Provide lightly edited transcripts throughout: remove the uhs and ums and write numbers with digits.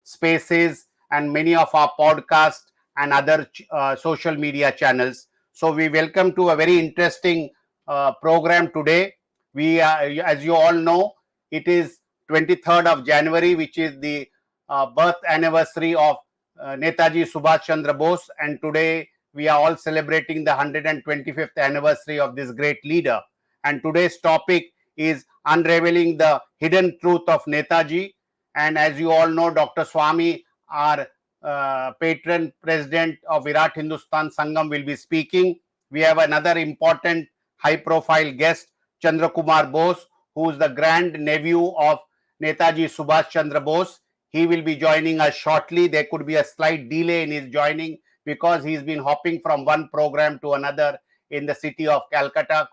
spaces and many of our podcasts and other social media channels. So we welcome to a very interesting program today. As you all know, it is 23rd of January, which is the birth anniversary of Netaji Subhash Chandra Bose, and today we are all celebrating the 125th anniversary of this great leader. And today's topic is unraveling the hidden truth of Netaji. And as you all know, Dr. Swamy, our patron president of Virat Hindustan Sangam, will be speaking. We have another important high-profile guest, Chandra Kumar Bose, who is the grand nephew of Netaji Subhash Chandra Bose. He will be joining us shortly. There could be a slight delay in his joining because he's been hopping from one program to another in the city of Kolkata,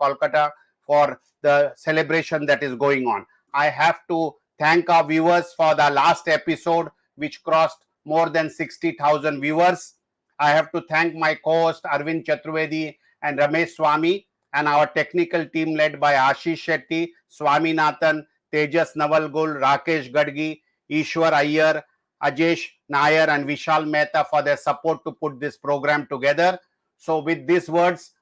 for the celebration that is going on. I have to thank our viewers for the last episode, which crossed more than 60,000 viewers. I have to thank my co-host Arvind Chaturvedi and Ramesh Swamy, and our technical team led by Ashish Shetty, Swaminathan, Tejas Navalgul, Rakesh Gadgi, Ishwar Iyer, Ajesh Nair, and Vishal Mehta for their support to put this program together. So with these words,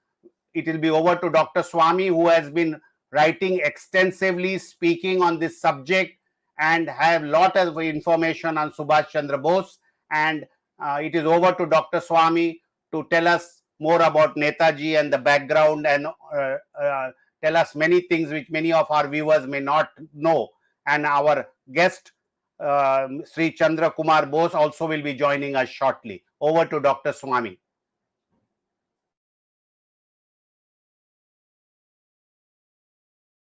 it will be over to Dr. Swamy, who has been writing extensively, speaking on this subject, and have a lot of information on Subhash Chandra Bose. And it is over to Dr. Swamy to tell us more about Netaji and the background, and tell us many things which many of our viewers may not know. And our guest, Shri Chandra Kumar Bose, also will be joining us shortly. Over to Dr. Swamy.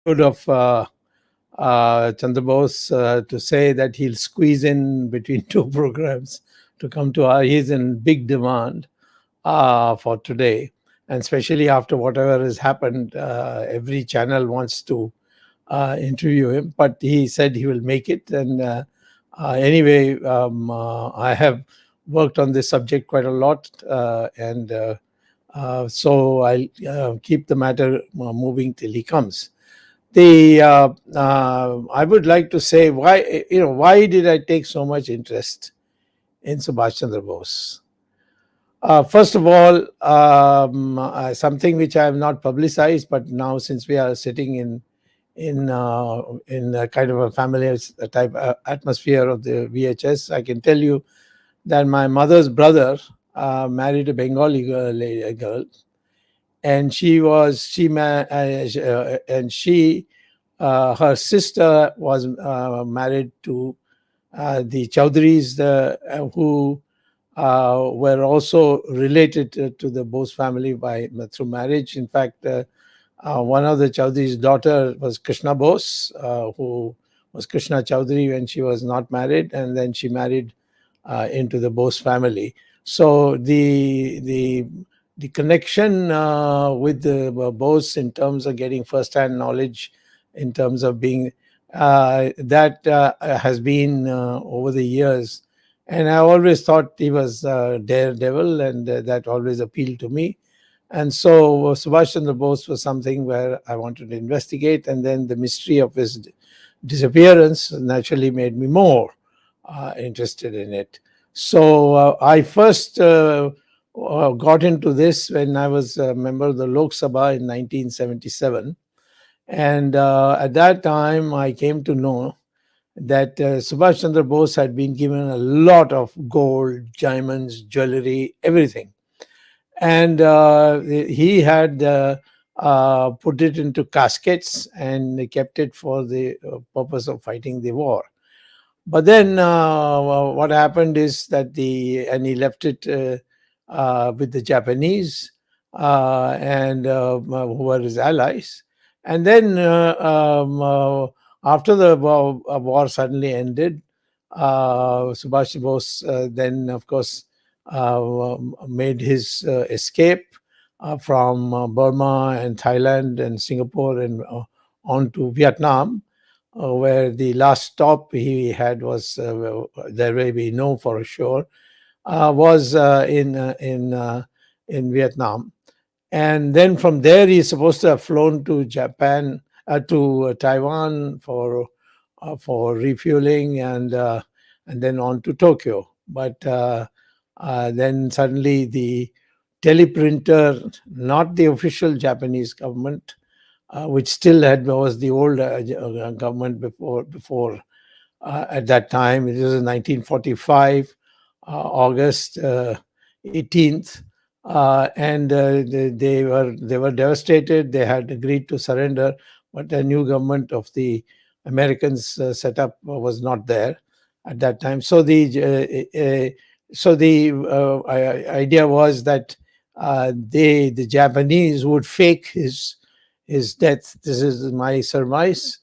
Good of Chandra Bose to say that he'll squeeze in between two programs to come to our. He's in big demand for today, and especially after whatever has happened, every channel wants to interview him. But he said he will make it, and anyway, I have worked on this subject quite a lot, and so I'll keep the matter moving till he comes. I would like to say why did I take so much interest in Subhash Chandra Bose? First of all, something which I have not publicized, but now since we are sitting in a kind of a familiar type atmosphere of the VHS, I can tell you that my mother's brother married a Bengali girl, and her sister was married to the Chaudharys, who were also related to the Bose family through marriage. In fact, one of the Chaudhary's daughter was Krishna Bose, who was Krishna Chaudhary when she was not married, and then she married into the Bose family. So the connection with the Bose in terms of getting first-hand knowledge, in terms of being that has been over the years, and I always thought he was daredevil, and that always appealed to me. And so Subhash Chandra Bose was something where I wanted to investigate, and then the mystery of his disappearance naturally made me more interested in it. So I first got into this when I was a member of the Lok Sabha in 1977. And at that time, I came to know that Subhash Chandra Bose had been given a lot of gold, diamonds, jewelry, everything. And he had put it into caskets and kept it for the purpose of fighting the war. But then what happened is that and he left it with the Japanese and who were his allies. And then after the war suddenly ended, Subhash Bose then, of course, made his escape from Burma and Thailand and Singapore and on to Vietnam, where the last stop he had was, there way we know for sure, was in Vietnam. And then from there, he's supposed to have flown to Japan, to Taiwan for refueling, and and then on to Tokyo. But then suddenly the teleprinter, not the official Japanese government, which still had was the old government before at that time. It was in 1945, August 18th, and they were devastated. They had agreed to surrender, but a new government of the Americans set up was not there at that time. So the idea was that the Japanese would fake his death. This is my surmise,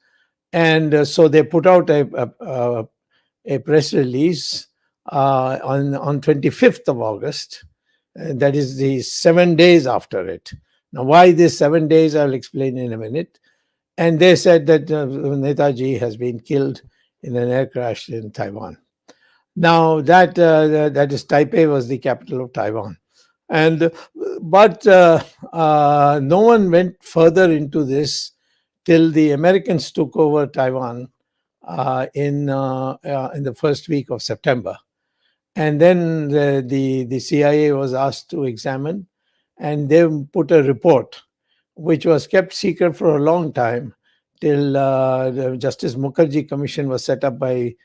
and so they put out a press release on 25th of August. That is the 7 days after it. Now, why this 7 days? I'll explain in a minute. And they said that Netaji has been killed in an air crash in Taiwan. Now, that is Taipei was the capital of Taiwan, and but no one went further into this till the Americans took over Taiwan in the first week of September. And then the CIA was asked to examine, and they put a report which was kept secret for a long time till the Justice Mukherjee Commission was set up by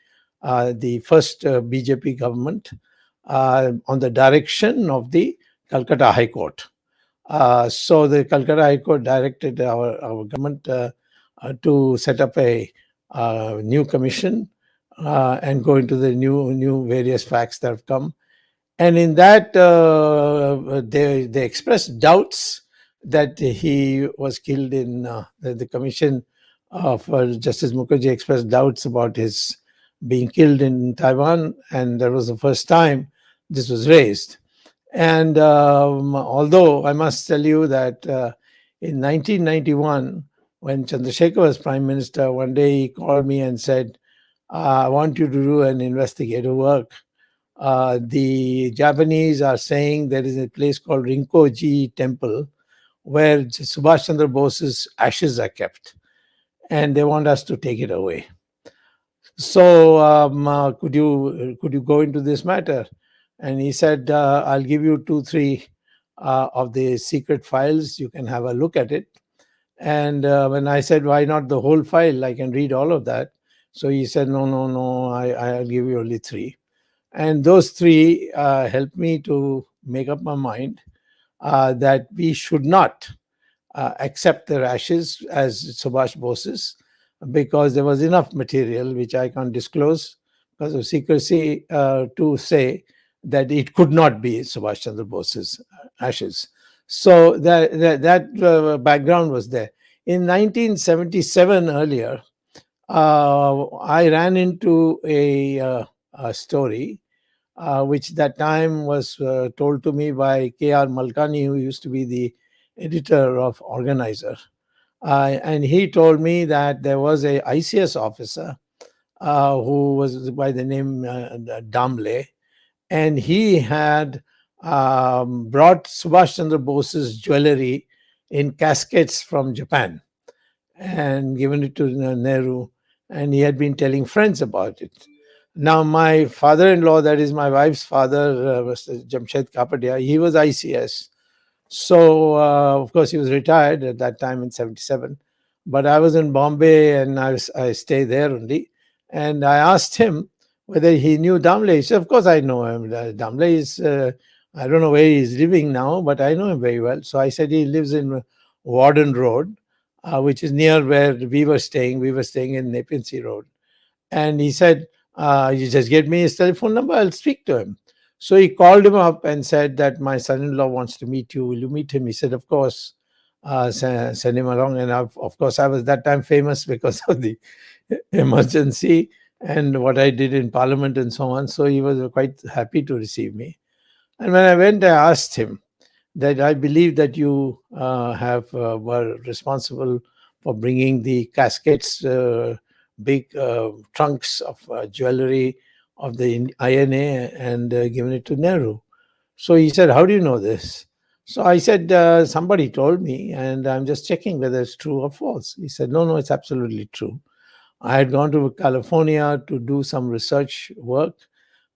the first BJP government on the direction of the Calcutta High Court. So the Calcutta High Court directed our government to set up a new commission and go into the new various facts that have come. And in that, they expressed doubts that he was killed in the commission of Justice Mukherjee expressed doubts about his being killed in Taiwan, and that was the first time this was raised. And although I must tell you that in 1991, when Chandrasekhar was Prime Minister, one day he called me and said, I want you to do an investigative work. The Japanese are saying there is a place called Rinpoche Temple where Subhash Chandra Bose's ashes are kept, and they want us to take it away. So could you go into this matter? And he said, I'll give you 2-3 of the secret files. You can have a look at it. And when I said, why not the whole file? I can read all of that. So he said, no, I'll give you only 3. And those 3 helped me to make up my mind that we should not accept their ashes as Subhash Bose's, because there was enough material which I can't disclose because of secrecy to say that it could not be Subhash Chandra Bose's ashes. So that background was there. In 1977, earlier, I ran into a story which that time was told to me by K.R. Malkani, who used to be the editor of Organizer. And he told me that there was a ICS officer who was by the name Damle, and he had brought Subhash Chandra Bose's jewelry in caskets from Japan and given it to Nehru, and he had been telling friends about it. Now, my father-in-law, that is my wife's father, Mr. Jamshed Kapadia, he was ICS. So, of course, he was retired at that time in 77. But I was in Bombay and I stayed there only. And I asked him whether he knew Damle. He said, of course I know him. Damle is, I don't know where he's living now, but I know him very well. So I said he lives in Warden Road, which is near where we were staying. We were staying in Nepean Road. And he said, you just get me his telephone number, I'll speak to him. So he called him up and said that my son-in-law wants to meet you. Will you meet him? He said, of course, send him along. And of course, I was that time famous because of the emergency and what I did in Parliament and so on. So he was quite happy to receive me. And when I went, I asked him that I believe that you were responsible for bringing the caskets, big trunks of jewelry of the INA and given it to Nehru. So he said, how do you know this? So I said, somebody told me and I'm just checking whether it's true or false. He said, no, it's absolutely true. I had gone to California to do some research work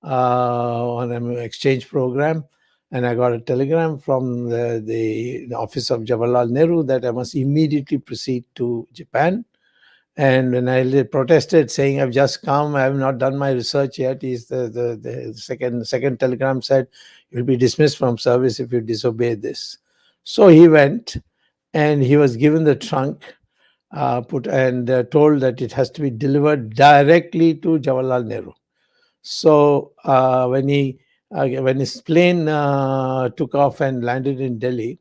on an exchange program, and I got a telegram from the office of Jawaharlal Nehru that I must immediately proceed to Japan. And when I protested, saying, "I've just come, I have not done my research yet," the second telegram said, "You'll be dismissed from service if you disobey this." So he went, and he was given the trunk, put and told that it has to be delivered directly to Jawaharlal Nehru. So when his plane took off and landed in Delhi,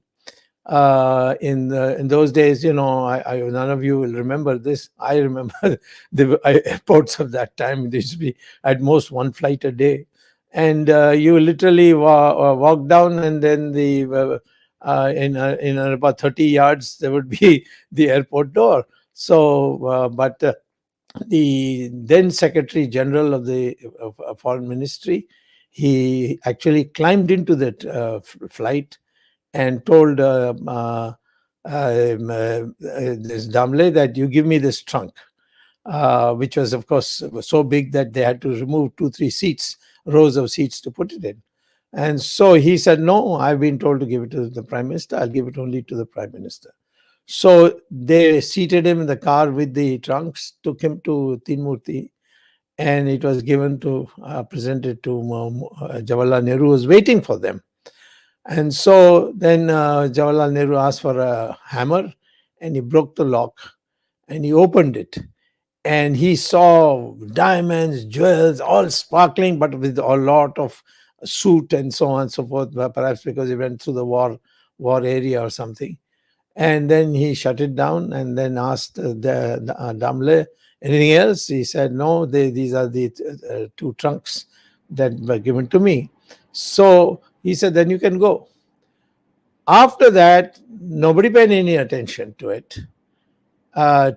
in those days, none of you will remember this. I remember the airports of that time. There used to be at most one flight a day, and you literally walk down, and then in about 30 yards there would be the airport door. So, but the then Secretary General of the Foreign Ministry, he actually climbed into that flight and told this Damle that you give me this trunk, which was, of course, was so big that they had to remove 2, 3 seats, rows of seats to put it in. And so he said, "No, I've been told to give it to the Prime Minister. I'll give it only to the Prime Minister." So they seated him in the car with the trunks, took him to Tinmurti, and it was given to presented to Jawaharlal Nehru, who was waiting for them. And so then Jawaharlal Nehru asked for a hammer, and he broke the lock, and he opened it, and he saw diamonds, jewels, all sparkling, but with a lot of soot and so on and so forth, perhaps because he went through the war area or something. And then he shut it down and then asked Damle, "Anything else?" He said, "No, these are the 2 trunks that were given to me." So he said, "Then you can go." After that, nobody paid any attention to it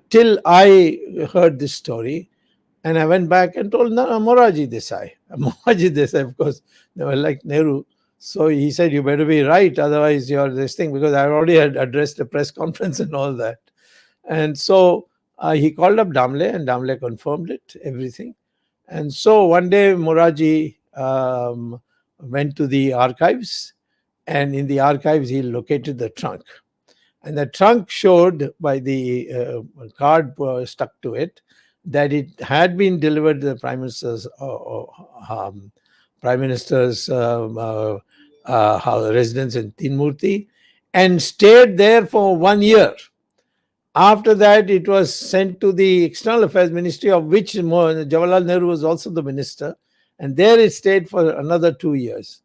till I heard this story. And I went back and told Moraji Desai. Moraji Desai, of course, they were like Nehru. So he said, "You better be right, otherwise you're this thing," because I already had addressed a press conference and all that. And so he called up Damle, and Damle confirmed it, everything. And so one day Moraji went to the archives, and in the archives he located the trunk. And the trunk showed by the card stuck to it that it had been delivered to the Prime Minister's residence in Tinmurti, and stayed there for 1 year. After that, it was sent to the External Affairs Ministry, of which Jawaharlal Nehru was also the minister, and there it stayed for another 2 years.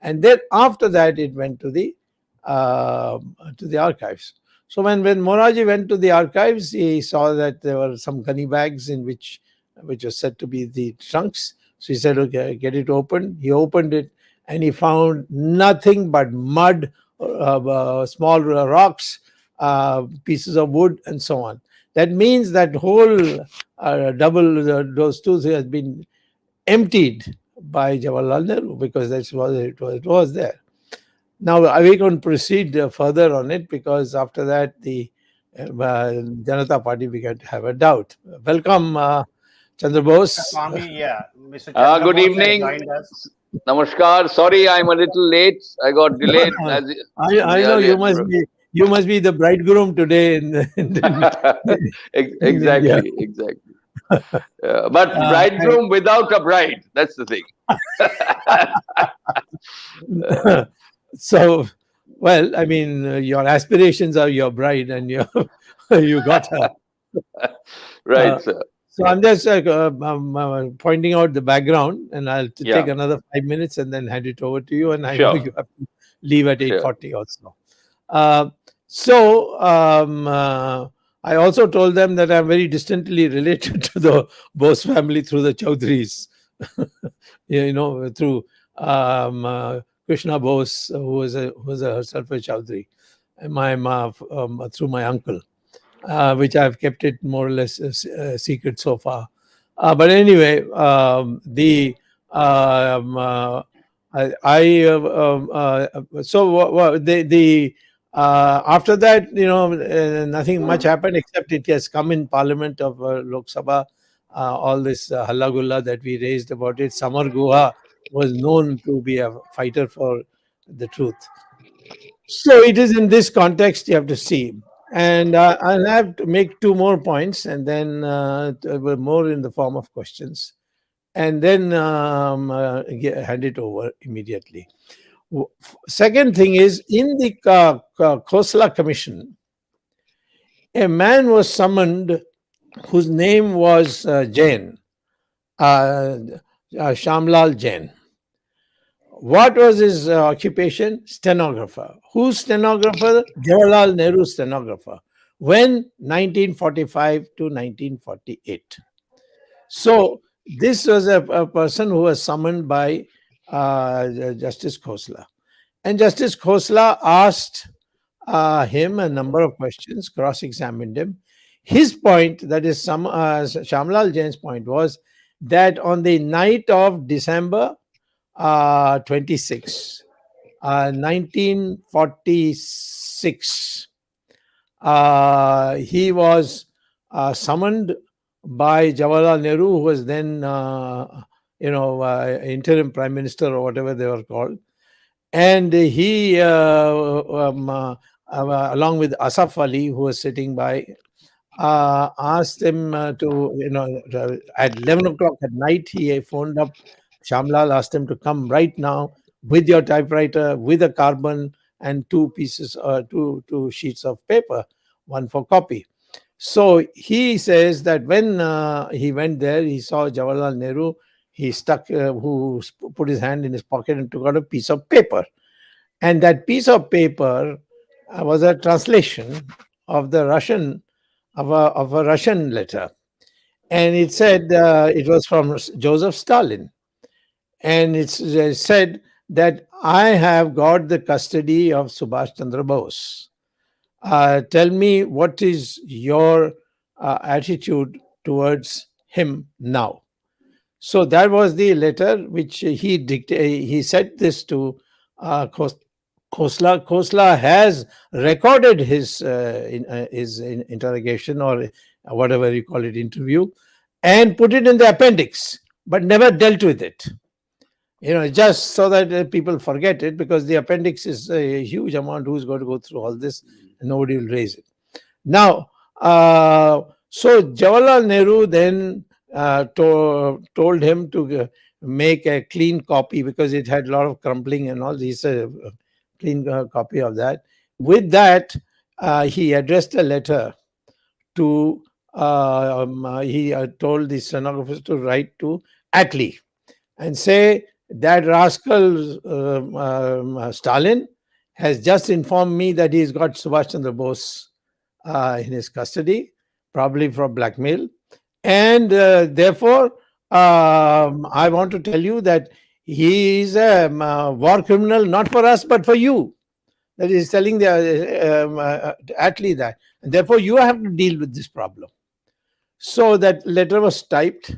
And then after that, it went to the archives. So when Moraji went to the archives, he saw that there were some gunny bags in which was said to be the trunks. So he said, "Okay, get it open." He opened it, and he found nothing but mud, small rocks, pieces of wood, and so on. That means that whole those two has been emptied by Jawaharlal Nehru, because that's what it was there. Now, we can proceed further on it, because after that, the Janata Party began to have a doubt. Welcome, Chandra Mr. Bose. Swamy, yeah, Mr. Chandra Good Bose has evening. joined us. Namaskar. Sorry, I'm a little late. I got delayed. As I know you must be the bridegroom today in India. exactly. But bridegroom without a bride. That's the thing. So, well, I mean, your aspirations are your bride, and you got her. Right, sir. So I'm just pointing out the background, and I'll take another 5 minutes and then hand it over to you. And I know you have to leave at 8:40 also. I also told them that I'm very distantly related to the Bose family through the Chaudharys, through Krishna Bose, who was herself a Chaudhary, and through my uncle, which I've kept it more or less secret so far. But anyway, After that, nothing much happened except it has come in Parliament of Lok Sabha. All this halla gulla that we raised about it. Samar Guha was known to be a fighter for the truth. So it is in this context you have to see. And I'll have to make two more points and then more in the form of questions. And then hand it over immediately. Second thing is, in the Khosla Commission, a man was summoned whose name was Jain, Shamlal Jain. What was his occupation? Stenographer. Whose stenographer? Jawaharlal Nehru's stenographer. When? 1945 to 1948. So this was a person who was summoned by Justice Khosla. And Justice Khosla asked him a number of questions, cross-examined him. His point, that is Shamlal Jain's point, was that on the night of December 26, 1946, he was summoned by Jawaharlal Nehru, who was then, interim prime minister or whatever they were called. And he, along with Asaf Ali, who was sitting by, asked him at 11 o'clock at night, he phoned up Shamlal, asked him to come right now with your typewriter, with a carbon and two sheets of paper, one for copy. So he says that when he went there, he saw Jawaharlal Nehru. He who put his hand in his pocket and took out a piece of paper. And that piece of paper was a translation of the Russian, of a Russian letter. And it said it was from Joseph Stalin. And it said that I have got the custody of Subhash Chandra Bose. Tell me, what is your attitude towards him now? So that was the letter which he said this to Khosla. Khosla has recorded his interrogation, or whatever you call it, interview, and put it in the appendix, but never dealt with it. Just so that people forget it, because the appendix is a huge amount. Who's going to go through all this? Nobody will raise it. Now, so Jawaharlal Nehru then told him to make a clean copy, because it had a lot of crumpling and all. This clean copy of that. With that, he addressed a letter to, he told the stenographers to write to Attlee and say that rascal Stalin has just informed me that he's got Subhash Chandra Bose in his custody, probably for blackmail. And therefore, I want to tell you that he is a war criminal, not for us, but for you. That is telling the Attlee that. And therefore, you have to deal with this problem. So that letter was typed,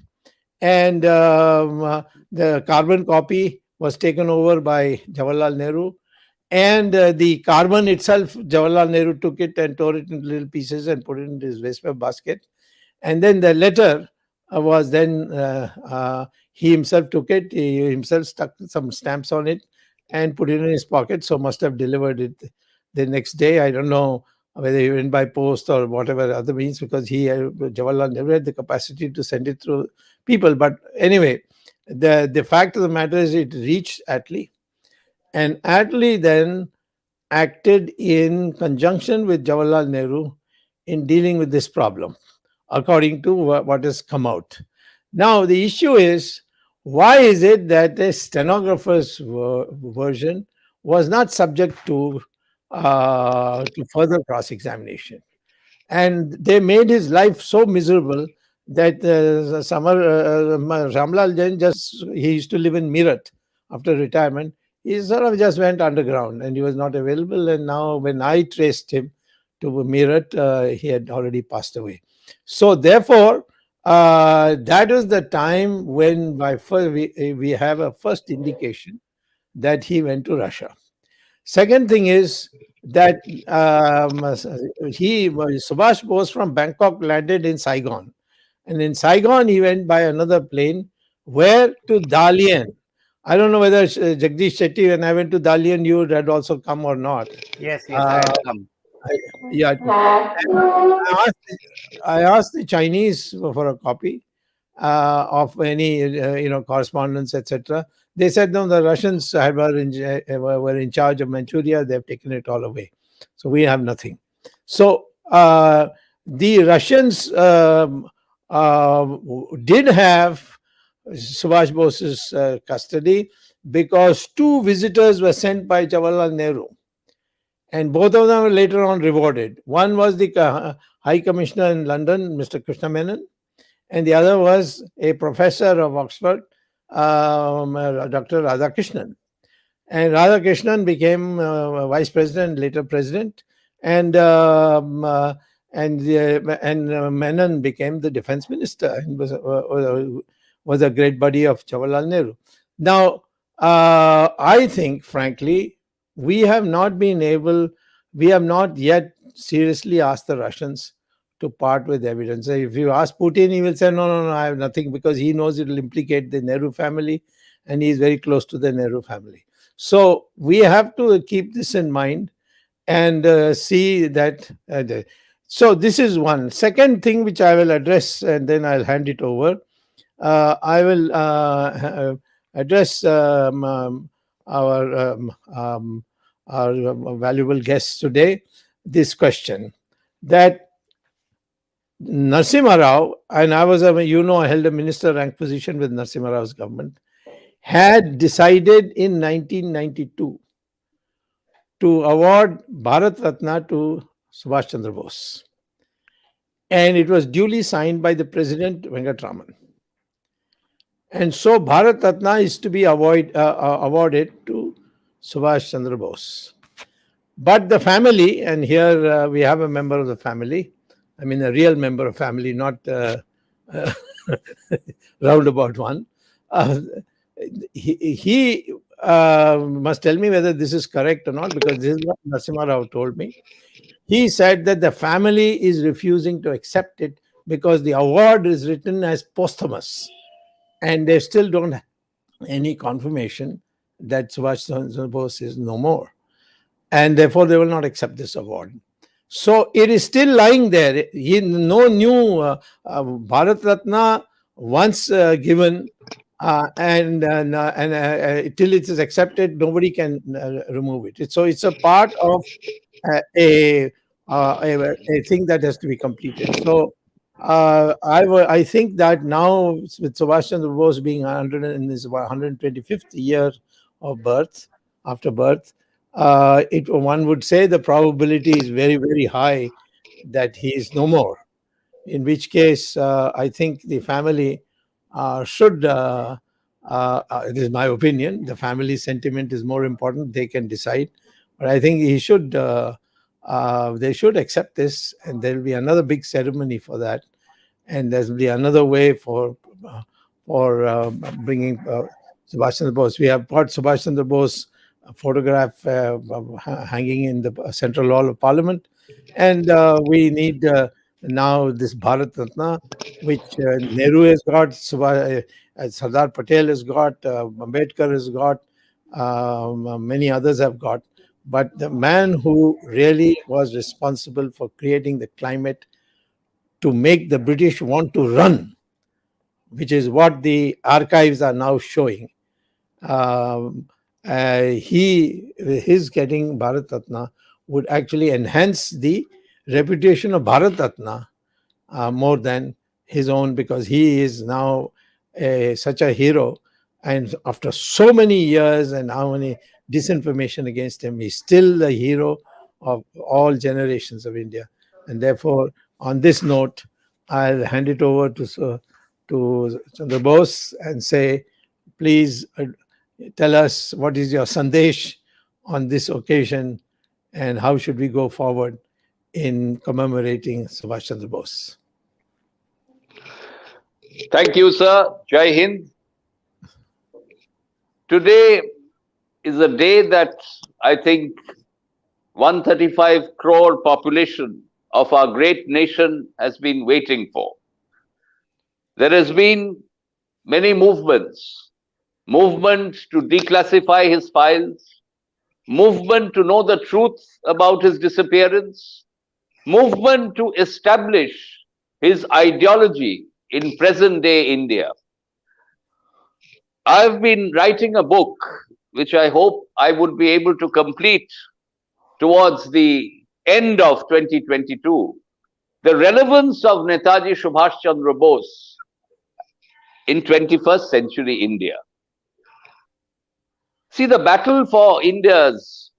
and the carbon copy was taken over by Jawaharlal Nehru. And the carbon itself, Jawaharlal Nehru took it and tore it into little pieces and put it in his wastepaper basket. And then the letter was then, he himself took it, he himself stuck some stamps on it and put it in his pocket. So must have delivered it the next day. I don't know whether he went by post or whatever other means, because Jawaharlal never had the capacity to send it through people. But anyway, the fact of the matter is it reached Attlee. And Attlee then acted in conjunction with Jawaharlal Nehru in dealing with this problem, according to what has come out. Now, the issue is, why is it that the stenographer's version was not subject to further cross-examination? And they made his life so miserable that Shamlal Jain he used to live in Meerut after retirement. He sort of just went underground and he was not available. And now when I traced him to Meerut, he had already passed away. So therefore, that was the time when we have a first indication that he went to Russia. Second thing is that Subhash Bose from Bangkok landed in Saigon, and in Saigon he went by another plane where to Dalian. I don't know whether Jagdish Shetty, when I went to Dalian, you had also come or not. Yes, yes, I Uh, had come. yeah, and I asked the Chinese for a copy of any correspondence, etc. They said no, the Russians were in charge of Manchuria. They've taken it all away, so we have nothing. So the Russians did have Subhash Bose's custody because two visitors were sent by Jawaharlal Nehru, and both of them were later on rewarded. One was the High Commissioner in London, Mr. Krishna Menon, and the other was a professor of Oxford, Dr. Radhakrishnan. And Radhakrishnan became vice president, later president, and Menon became the defense minister and was a great buddy of Jawaharlal Nehru. Now, I think, frankly, we have not yet seriously asked the Russians to part with evidence. If you ask Putin, he will say, no, no, no, I have nothing, because he knows it will implicate the Nehru family, and he is very close to the Nehru family. So we have to keep this in mind and see that. So this is one. Second thing which I will address, and then I'll hand it over. I will address our valuable guests today this question, that Narasimha Rao, and I held a minister rank position with Narasimha Rao's government, had decided in 1992 to award Bharat Ratna to Subhash Chandra Bose. And it was duly signed by the President Venkatraman. And so Bharat Ratna is to be awarded to Subhash Chandra Bose. But the family, and here we have a member of the family, I mean a real member of family, not roundabout one. He must tell me whether this is correct or not, because this is what Narasimha Rao told me. He said that the family is refusing to accept it because the award is written as posthumous, and they still don't have any confirmation that Subhash Chandra Bose is no more, and therefore they will not accept this award. So it is still lying there. No new Bharat Ratna once given, and till it is accepted, nobody can remove it. So it's a part of a thing that has to be completed. So I think that now, with Subhash Chandra Bose being 100 in his 125th year of birth, after birth, one would say the probability is very, very high that he is no more. In which case, I think the family should. It is my opinion. The family sentiment is more important. They can decide, but I think he should. They should accept this, and there will be another big ceremony for that, and there will be another way for bringing Subhash Chandra Bose. We have got Subhash Chandra Bose photograph hanging in the Central Hall of Parliament, and we need now this Bharat Ratna, which Nehru has got, Sardar Patel has got, Ambedkar has got, many others have got. But the man who really was responsible for creating the climate to make the British want to run, which is what the archives are now showing, his getting Bharat Ratna would actually enhance the reputation of Bharat Ratna more than his own, because he is now such a hero, and after so many years and how many disinformation against him, he's still the hero of all generations of India. And therefore, on this note, I'll hand it over to Chandra Bose and say, please tell us what is your sandesh on this occasion, and how should we go forward in commemorating Subhash Chandra Bose. Thank you, sir. Jai Hind. Today is a day that I think 135 crore population of our great nation has been waiting for. There has been many movements. Movement to declassify his files, movement to know the truth about his disappearance, movement to establish his ideology in present day India. I've been writing a book which I hope I would be able to complete towards the end of 2022. The relevance of Netaji Subhash Chandra Bose in 21st century India. See, the battle for India's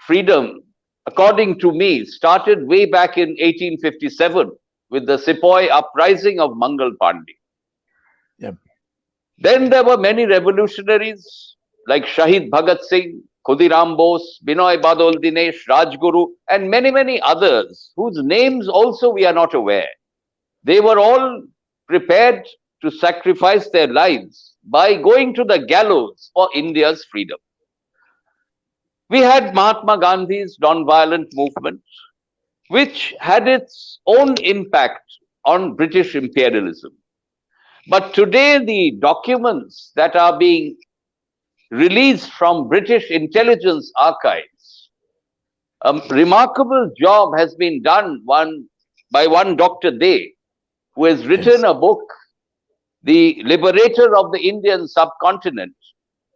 freedom, according to me, started way back in 1857 with the Sepoy uprising of Mangal Pandey. Yep. Then there were many revolutionaries like Shahid Bhagat Singh, Khudiram Bose, Binoy Badol Dinesh, Rajguru, and many, many others whose names also we are not aware. They were all prepared to sacrifice their lives by going to the gallows for India's freedom. We had Mahatma Gandhi's non-violent movement, which had its own impact on British imperialism. But today, the documents that are being released from British intelligence archives, a remarkable job has been done by one Dr. Day, who has written a book, The Liberator of the Indian Subcontinent,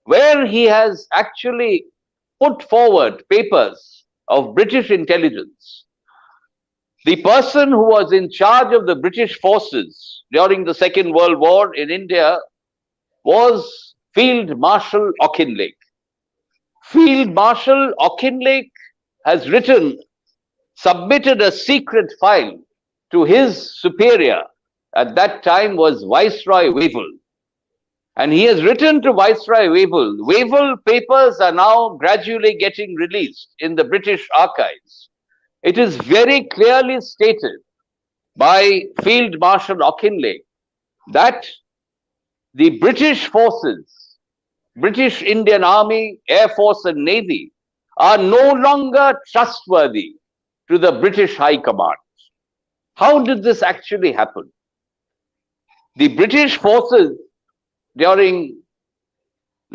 where he has actually put forward papers of British intelligence. The person who was in charge of the British forces during the Second World War in India was Field Marshal Auchinleck. Field Marshal Auchinleck has submitted a secret file to his superior, at that time was Viceroy Wavell. And he has written to Viceroy Wavell. Wavell papers are now gradually getting released in the British archives. It is very clearly stated by Field Marshal Auchinleck that the British forces, British Indian Army, Air Force and Navy are no longer trustworthy to the British High Command. How did this actually happen? The British forces during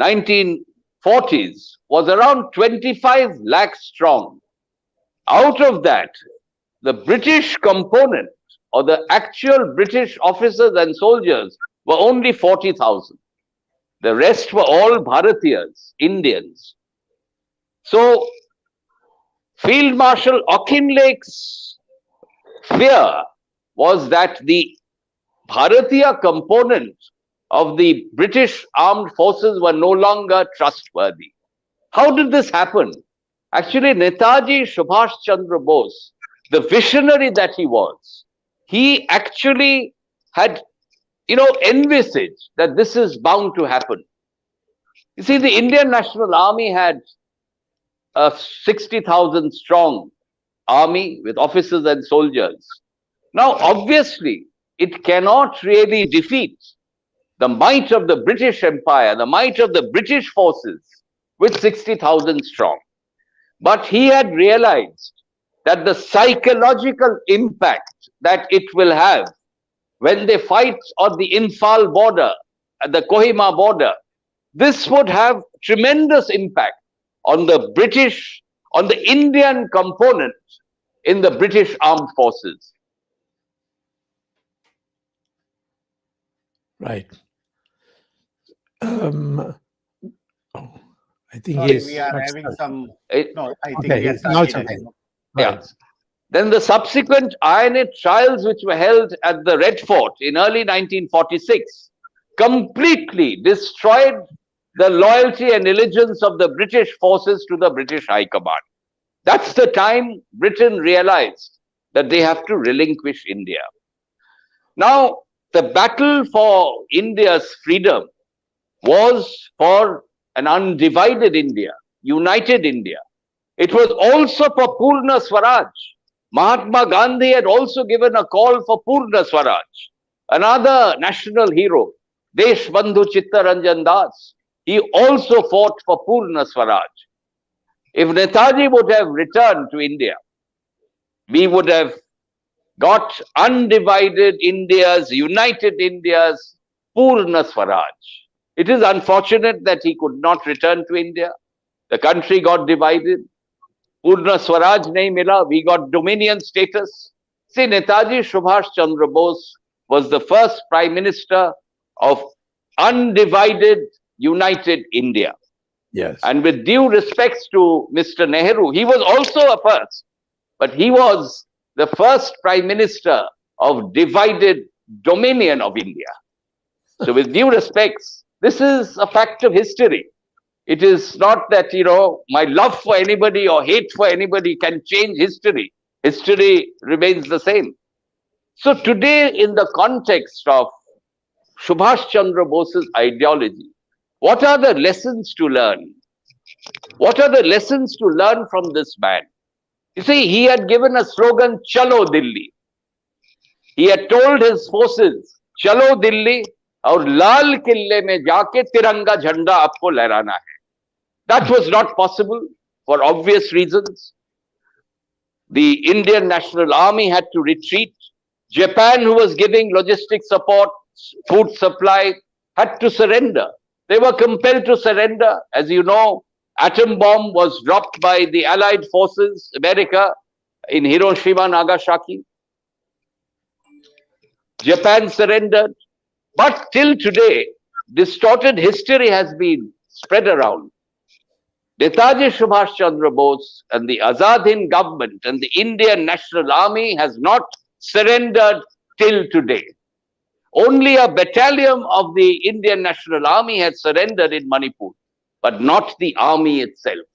1940s was around 25 lakh strong. Out of that, the British component or the actual British officers and soldiers were only 40,000. The rest were all Bharatiyas, Indians. So, Field Marshal Auchinleck's fear was that the Bharatiya component of the British armed forces were no longer trustworthy. How did this happen? Actually, Netaji Subhash Chandra Bose, the visionary that he was, he actually had, envisaged that this is bound to happen. You see, the Indian National Army had a 60,000 strong army with officers and soldiers. Now, obviously, it cannot really defeat the might of the British Empire, the might of the British forces with 60,000 strong. But he had realized that the psychological impact that it will have when they fight on the Imphal border, at the Kohima border, this would have tremendous impact on the British, on the Indian component in the British armed forces. Right. I think Sorry, we are having some. No, I think we are starting. Yeah. Then the subsequent Ironate trials, which were held at the Red Fort in early 1946, completely destroyed the loyalty and allegiance of the British forces to the British High Command. That's the time Britain realized that they have to relinquish India. Now, the battle for India's freedom was for an undivided India, united India. It was also for Purna Swaraj. Mahatma Gandhi had also given a call for Purna Swaraj. Another national hero, Deshbandhu Chittaranjan Das, he also fought for Purna Swaraj. If Netaji would have returned to India, we would have got undivided India's, united India's Purna Swaraj. It is unfortunate that he could not return to India. The country got divided. Purna Swaraj nahi mila. We got dominion status. See, Netaji Subhash Chandra Bose was the first Prime Minister of undivided, united India. Yes. And with due respects to Mr. Nehru, he was also a first, but he was the first Prime Minister of divided dominion of India. So with due respects, this is a fact of history. It is not that, my love for anybody or hate for anybody can change history. History remains the same. So today, in the context of Subhash Chandra Bose's ideology, what are the lessons to learn? What are the lessons to learn from this man? You see, he had given a slogan, Chalo Delhi. He had told his forces, Chalo Delhi, aur Lal Kille mein jaake Tiranga Jhanda aapko lehrana hai. That was not possible for obvious reasons. The Indian National Army had to retreat. Japan, who was giving logistic support, food supply, had to surrender. They were compelled to surrender. As you know, atom bomb was dropped by the Allied forces, America, in Hiroshima, Nagasaki. Japan surrendered. But till today, distorted history has been spread around. Netaji Subhash Chandra Bose and the Azad Hind government and the Indian National Army has not surrendered till today. Only a battalion of the Indian National Army had surrendered in Manipur, but not the army itself.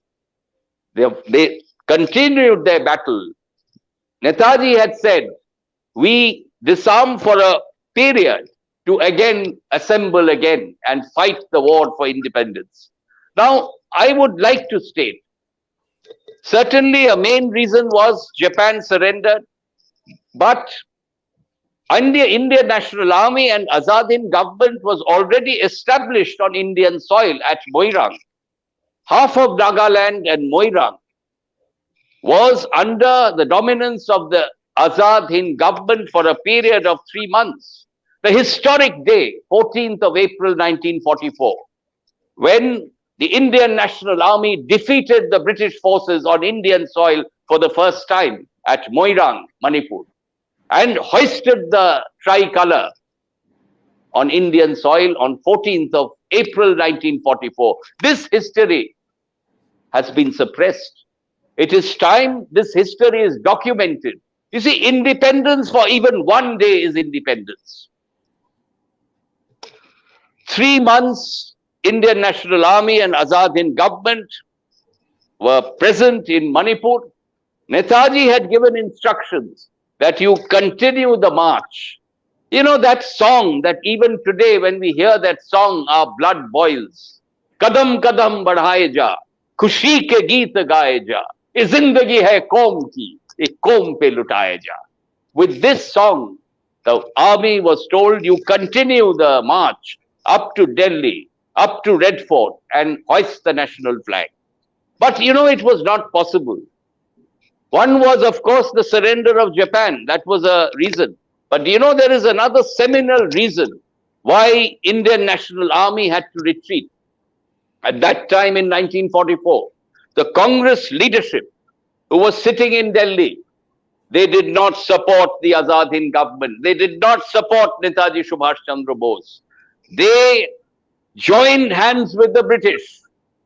They continued their battle. Netaji had said, we disarm for a period to again assemble again and fight the war for independence. Now, I would like to state, certainly a main reason was Japan surrendered, but Indian National Army and Azad Hind government was already established on Indian soil at Moirang. Half of Nagaland and Moirang was under the dominance of the Azad Hind government for a period of 3 months. The historic day, 14th of April 1944, when the Indian National Army defeated the British forces on Indian soil for the first time at Moirang, Manipur, and hoisted the tricolour on Indian soil on 14th of April 1944. This history has been suppressed. It is time this history is documented. You see, independence for even one day is independence. 3 months, Indian National Army and Azad Hind government were present in Manipur. Netaji had given instructions that you continue the march. You know that song that even today when we hear that song, our blood boils. Kadam kadam badhaye ja, khushi ke geet gaye ja, ye zindagi hai qaum ki, ye qaum pe lutaye ja. With this song, the army was told you continue the march up to Delhi, up to Red Fort and hoist the national flag. But it was not possible. One was, of course, the surrender of Japan. That was a reason. But there is another seminal reason why Indian National Army had to retreat. At that time in 1944, the Congress leadership who was sitting in Delhi, they did not support the Azad Hind government. They did not support Netaji Subhash Chandra Bose. They joined hands with the British.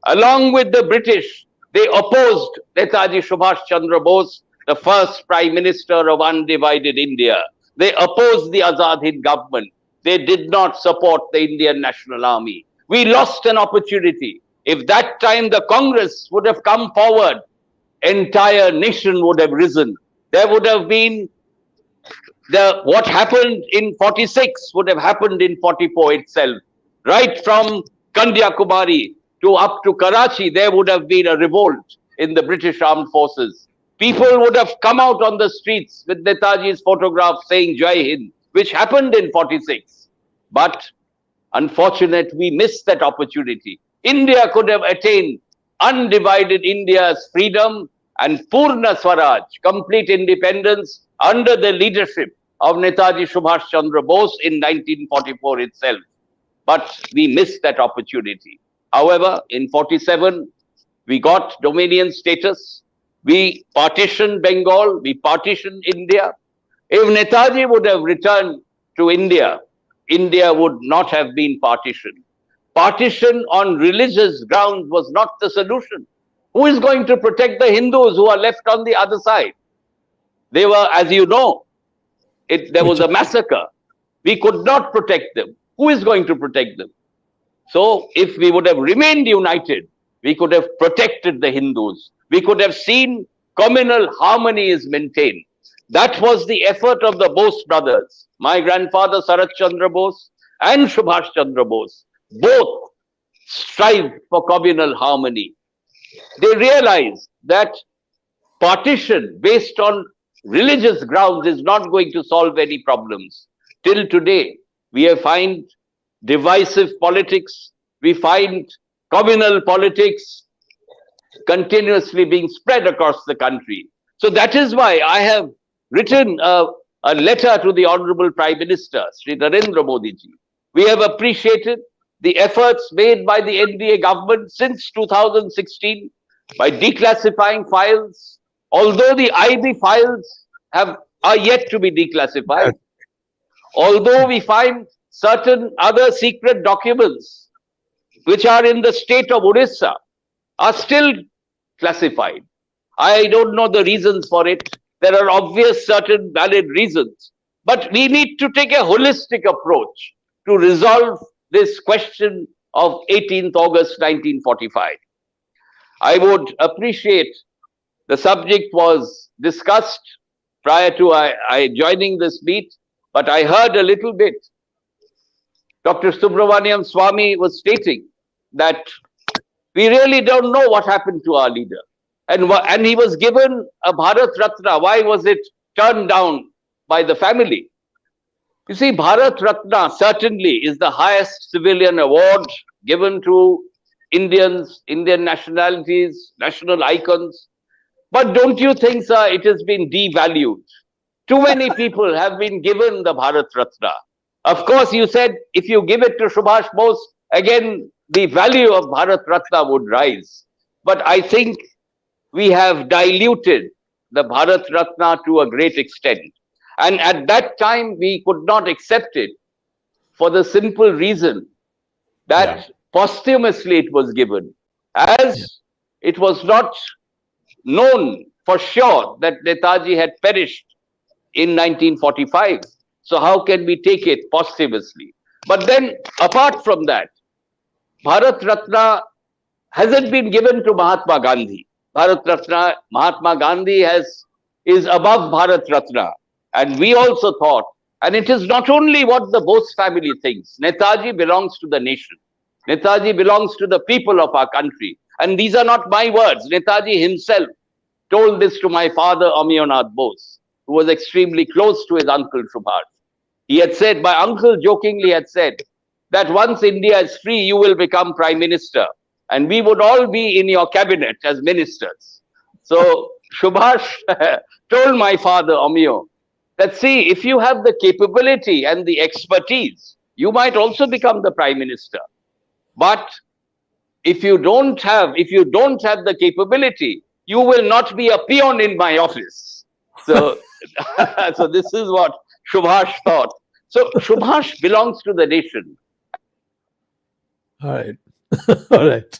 Along with the British, they opposed Netaji Subhash Chandra Bose, the first Prime Minister of undivided India. They opposed the Azad Hind government. They did not support the Indian National Army. We lost an opportunity. If that time the Congress would have come forward, entire nation would have risen. There would have been what happened in 46 would have happened in 44 itself. Right from Kanyakumari to up to Karachi, there would have been a revolt in the British armed forces. People would have come out on the streets with Netaji's photograph saying Jai Hind, which happened in 46. But unfortunately, we missed that opportunity. India could have attained undivided India's freedom and Purna Swaraj, complete independence under the leadership of Netaji Subhash Chandra Bose in 1944 itself. But we missed that opportunity. However, in 47, we got Dominion status. We partitioned Bengal. We partitioned India. If Netaji would have returned to India, India would not have been partitioned. Partition on religious grounds was not the solution. Who is going to protect the Hindus who are left on the other side? They were, as you know, there was a massacre. We could not protect them. Who is going to protect them? So if we would have remained united, we could have protected the Hindus. We could have seen communal harmony is maintained. That was the effort of the Bose brothers. My grandfather Sarat Chandra Bose and Subhash Chandra Bose both strived for communal harmony. They realized that partition based on religious grounds is not going to solve any problems. Till today, we find divisive politics, we find communal politics continuously being spread across the country. So that is why I have written a letter to the Honorable Prime Minister, Shri Narendra Modi ji. We have appreciated the efforts made by the NDA government since 2016 by declassifying files, although the IB files are yet to be declassified. Although we find certain other secret documents which are in the state of Orissa are still classified. I don't know the reasons for it. There are obvious certain valid reasons. But we need to take a holistic approach to resolve this question of 18th August 1945. I would appreciate the subject was discussed prior to I joining this meet, but I heard a little bit. Dr. Subramanian Swamy was stating that we really don't know what happened to our leader. And he was given a Bharat Ratna. Why was it turned down by the family? You see, Bharat Ratna certainly is the highest civilian award given to Indians, Indian nationalities, national icons. But don't you think, sir, it has been devalued? Too many people have been given the Bharat Ratna. Of course, you said if you give it to Subhash Bose, again, the value of Bharat Ratna would rise. But I think we have diluted the Bharat Ratna to a great extent. And at that time, we could not accept it for the simple reason that posthumously it was given, as it was not known for sure that Netaji had perished in 1945. So how can we take it posthumously? But then, apart from that, Bharat Ratna hasn't been given to Mahatma Gandhi. Bharat Ratna, Mahatma Gandhi is above Bharat Ratna. And we also thought, and it is not only what the Bose family thinks, Netaji belongs to the nation. Netaji belongs to the people of our country. And these are not my words. Netaji himself told this to my father, Amionath Bose, who was extremely close to his uncle Subhash. He had said, my uncle jokingly had said, that once India is free, you will become Prime Minister. And we would all be in your cabinet as ministers. So Subhash told my father, Amio, that see, if you have the capability and the expertise, you might also become the Prime Minister. But if you don't have the capability, you will not be a peon in my office. So, so this is what Subhash thought. So Subhash belongs to the nation. All right. All right.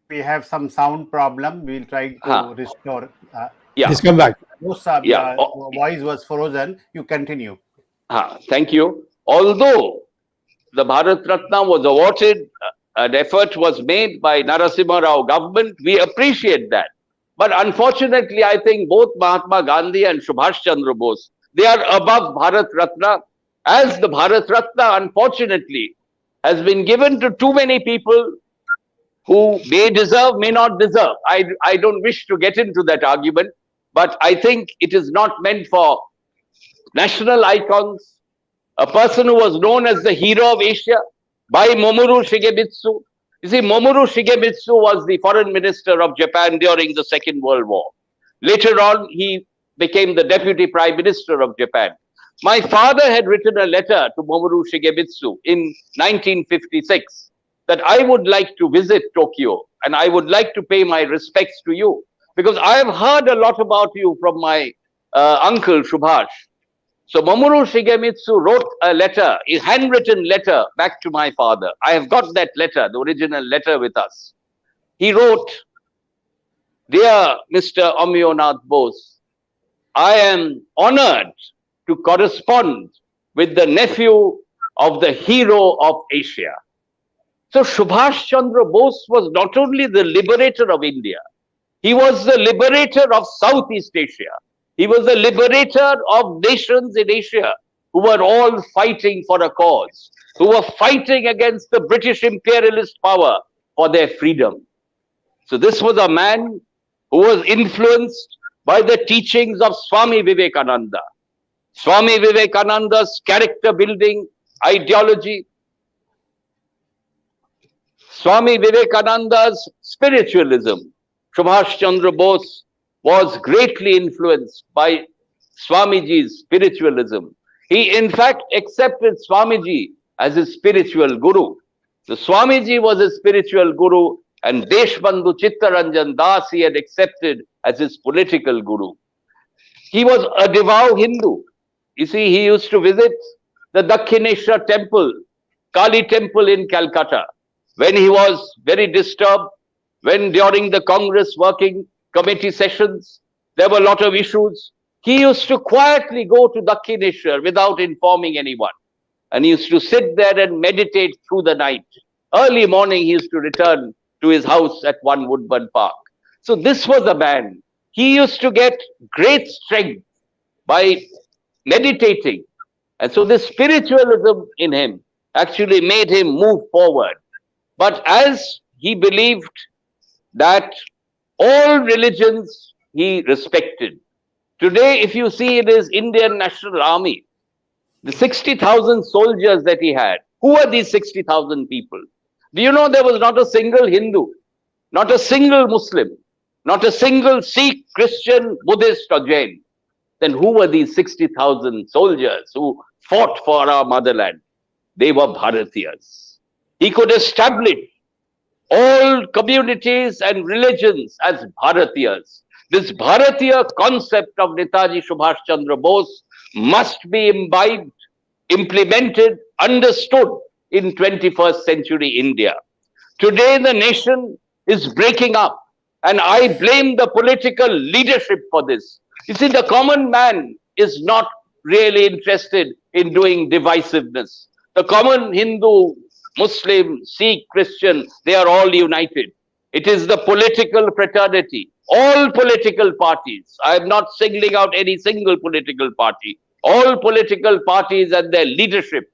We have some sound problem. We'll try to restore. Please come back. Voice was frozen. You continue. Thank you. Although the Bharat Ratna was awarded, an effort was made by Narasimha Rao government, we appreciate that. But unfortunately, I think both Mahatma Gandhi and Subhash Chandra Bose, they are above Bharat Ratna, as the Bharat Ratna, unfortunately, has been given to too many people who may deserve, may not deserve. I don't wish to get into that argument, but I think it is not meant for national icons, a person who was known as the hero of Asia, by Mamoru Shigemitsu. You see, Mamoru Shigemitsu was the foreign minister of Japan during the Second World War. Later on, he became the deputy prime minister of Japan. My father had written a letter to Mamoru Shigemitsu in 1956 that I would like to visit Tokyo and I would like to pay my respects to you because I have heard a lot about you from my uncle Subhash. So Mamoru Shigemitsu wrote a letter, a handwritten letter back to my father. I have got that letter, the original letter with us. He wrote, "Dear Mr. Amyonath Bose, I am honored to correspond with the nephew of the hero of Asia." So Subhash Chandra Bose was not only the liberator of India, he was the liberator of Southeast Asia. He was the liberator of nations in Asia who were all fighting for a cause, who were fighting against the British imperialist power for their freedom. So this was a man who was influenced by the teachings of Swami Vivekananda. Swami Vivekananda's character building ideology, Swami Vivekananda's spiritualism. Subhash Chandra Bose was greatly influenced by Swamiji's spiritualism. He, in fact, accepted Swamiji as his spiritual guru. The Swamiji was his spiritual guru, and Deshbandhu Chittaranjan Das he had accepted as his political guru. He was a devout Hindu. You see, he used to visit the Dakshineshwar temple, Kali temple in Calcutta. When he was very disturbed, when during the Congress working committee sessions, there were a lot of issues, he used to quietly go to Dakshineshwar without informing anyone. And he used to sit there and meditate through the night. Early morning, he used to return to his house at One Woodburn Park. So this was a man. He used to get great strength by meditating. And so this spiritualism in him actually made him move forward. But as he believed that all religions he respected. Today, if you see in his Indian National Army, the 60,000 soldiers that he had, who are these 60,000 people? Do you know there was not a single Hindu, not a single Muslim, not a single Sikh, Christian, Buddhist or Jain? Then who were these 60,000 soldiers who fought for our motherland? They were Bharatiyas. He could establish all communities and religions as Bharatiyas. This Bharatiya concept of Netaji Subhash Chandra Bose must be imbibed, implemented, understood in 21st century India. Today the nation is breaking up, and I blame the political leadership for this. You see, the common man is not really interested in doing divisiveness. The common Hindu, Muslim, Sikh, Christian, they are all united. It is the political fraternity. All political parties, I am not singling out any single political party, all political parties and their leadership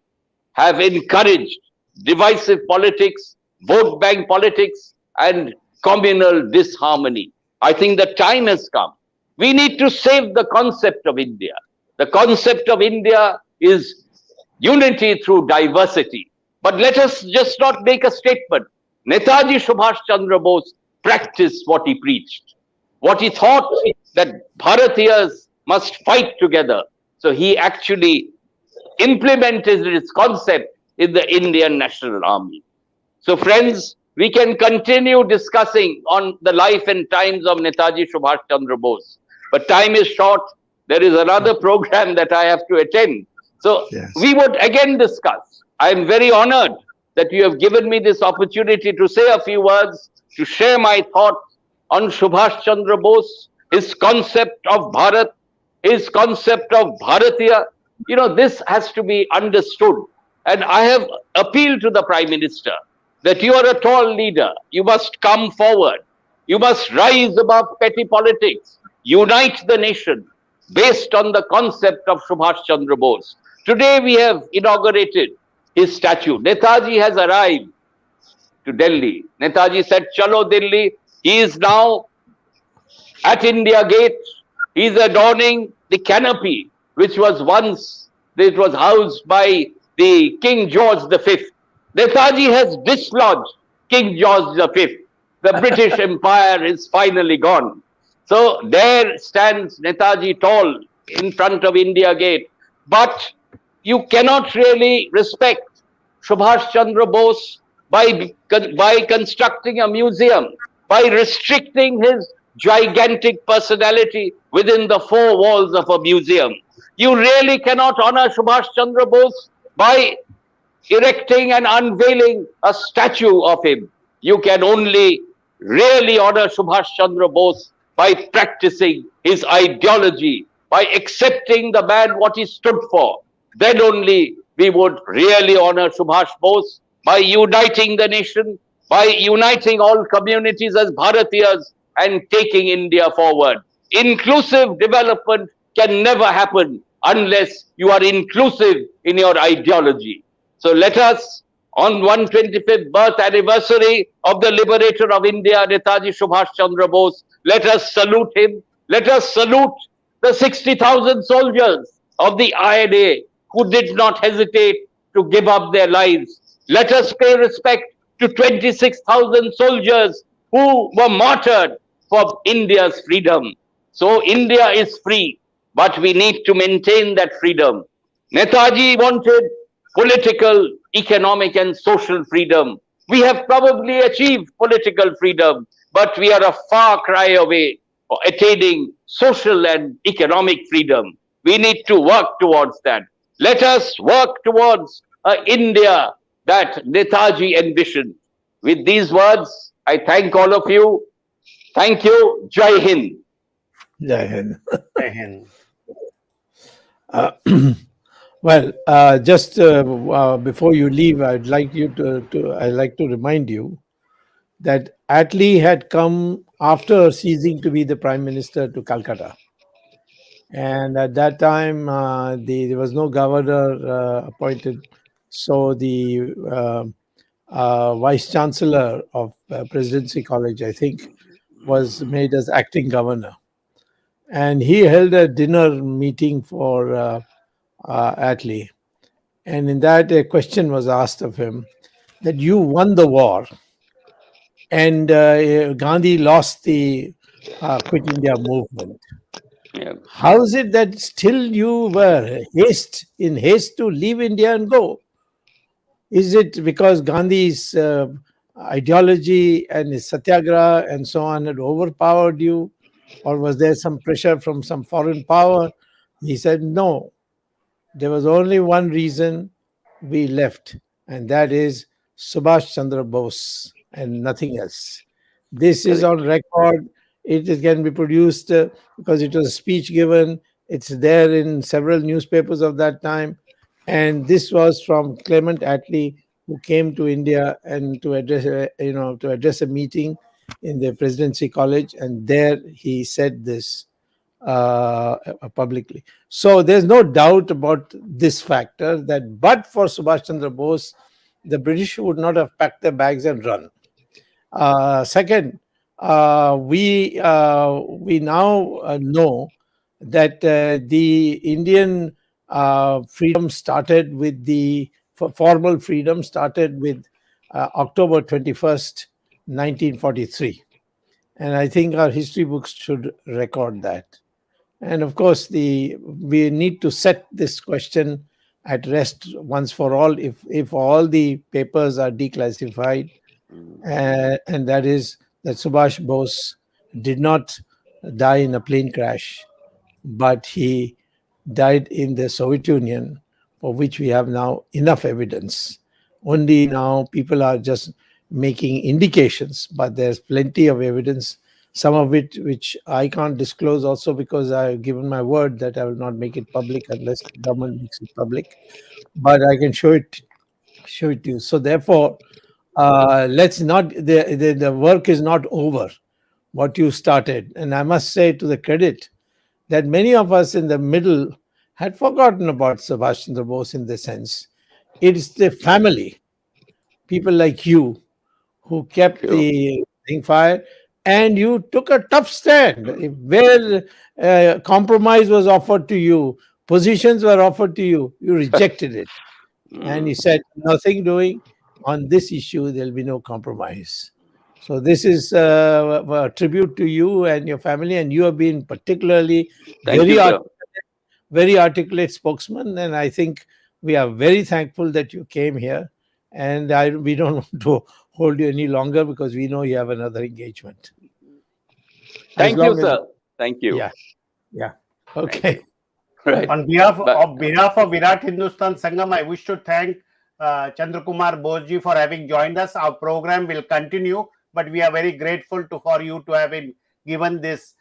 have encouraged divisive politics, vote bank politics, and communal disharmony. I think the time has come. We need to save the concept of India. The concept of India is unity through diversity. But let us just not make a statement. Netaji Subhash Chandra Bose practiced what he preached. What he thought that Bharatiyas must fight together. So he actually implemented his concept in the Indian National Army. So friends, we can continue discussing on the life and times of Netaji Subhash Chandra Bose. But time is short. There is another program that I have to attend. So we would again discuss. I am very honored that you have given me this opportunity to say a few words, to share my thoughts on Subhash Chandra Bose, his concept of Bharat, his concept of Bharatiya. You know, this has to be understood. And I have appealed to the Prime Minister that you are a tall leader. You must come forward. You must rise above petty politics. Unite the nation based on the concept of Subhash Chandra Bose. Today we have inaugurated his statue. Netaji has arrived to Delhi. Netaji said, "Chalo Delhi." He is now at India Gate. He is adorning the canopy, which was once, it was housed by the King George V. Netaji has dislodged King George V. The British Empire is finally gone. So there stands Netaji tall in front of India Gate. But you cannot really respect Subhash Chandra Bose by constructing a museum, by restricting his gigantic personality within the four walls of a museum. You really cannot honor Subhash Chandra Bose by erecting and unveiling a statue of him. You can only really honor Subhash Chandra Bose by practicing his ideology, by accepting the man what he stood for. Then only we would really honor Subhash Bose by uniting the nation, by uniting all communities as Bharatiyas and taking India forward. Inclusive development can never happen unless you are inclusive in your ideology. So let us, on 125th birth anniversary of the liberator of India, Netaji Subhash Chandra Bose, let us salute him. Let us salute the 60,000 soldiers of the INA who did not hesitate to give up their lives. Let us pay respect to 26,000 soldiers who were martyred for India's freedom. So India is free, but we need to maintain that freedom. Netaji wanted political, economic, and social freedom. We have probably achieved political freedom, but we are a far cry away for attaining social and economic freedom. We need to work towards that. Let us work towards India that Netaji envisioned. With these words, I thank all of you. Thank you. Jai Hind. Jai Hind. Jai Hind. Well, just before you leave, I'd like to remind you that Attlee had come after ceasing to be the Prime Minister to Calcutta, and at that time there was no governor appointed, so the Vice Chancellor of Presidency College, I think, was made as acting governor, and he held a dinner meeting for Attlee. And in that, a question was asked of him that you won the war and Gandhi lost the Quit India movement. Yeah. How is it that still you were in haste to leave India and go? Is it because Gandhi's ideology and his satyagraha and so on had overpowered you? Or was there some pressure from some foreign power? He said, no. There was only one reason we left, and that is Subhash Chandra Bose and nothing else. This is on record. Can be produced because it was a speech given. It's there in several newspapers of that time. And this was from Clement Attlee, who came to India and to address a meeting in the Presidency College. And there he said this publicly. So there's no doubt about this factor that but for Subhash Chandra Bose, the British would not have packed their bags and run. Second, we now know that the Indian freedom started with formal freedom started with October 21st, 1943. And I think our history books should record that. And of course, we need to set this question at rest once for all. If all the papers are declassified, and that is that Subhash Bose did not die in a plane crash, but he died in the Soviet Union, for which we have now enough evidence. Only now people are just making indications, but there's plenty of evidence. Some of it which I can't disclose also because I've given my word that I will not make it public unless the government makes it public. But I can show it to you. So therefore, let's not. The work is not over. What you started, and I must say to the credit that many of us in the middle had forgotten about Subhash Chandra Bose in the sense. It's the family, people like you, who kept the thing fire. And you took a tough stand where compromise was offered to you, positions were offered to you, you rejected it. And you said, nothing doing, on this issue, there'll be no compromise. So this is a tribute to you and your family, and you have been particularly Thank very you, sir. very articulate spokesman, and I think we are very thankful that you came here. And we don't want to hold you any longer because we know you have another engagement. As Thank you, long as, sir. Thank you. yeah, yeah, Thank you. okay. Right. On behalf But of Virat Hindustan Sangam, I wish to thank Chandra Kumar Bose ji for having joined us. Our program will continue, but we are very grateful for you to have given this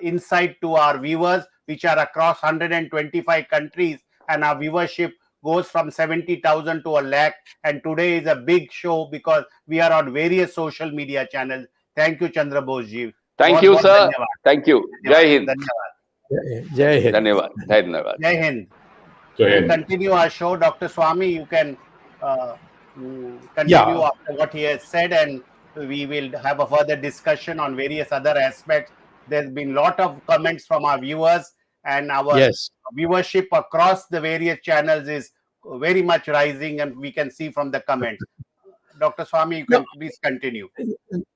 insight to our viewers, which are across 125 countries, and our viewership goes from 70,000 to a lakh. And today is a big show because we are on various social media channels. Thank you, Chandra Bose ji. thank बहुत you, बहुत sir. धन्यवाद. Thank you. Jai Hind. धन्यवाद. Jai Hind. Dhanyavad. Dhanyavad. Jai Hind. Go We'll ahead. continue our show. Dr. Swamy, you can continue Yeah. after what he has said, and we will have a further discussion on various other aspects. There's been a lot of comments from our viewers, and our Yes. viewership across the various channels is very much rising, and we can see from the comments. Dr. Swamy, you can please continue.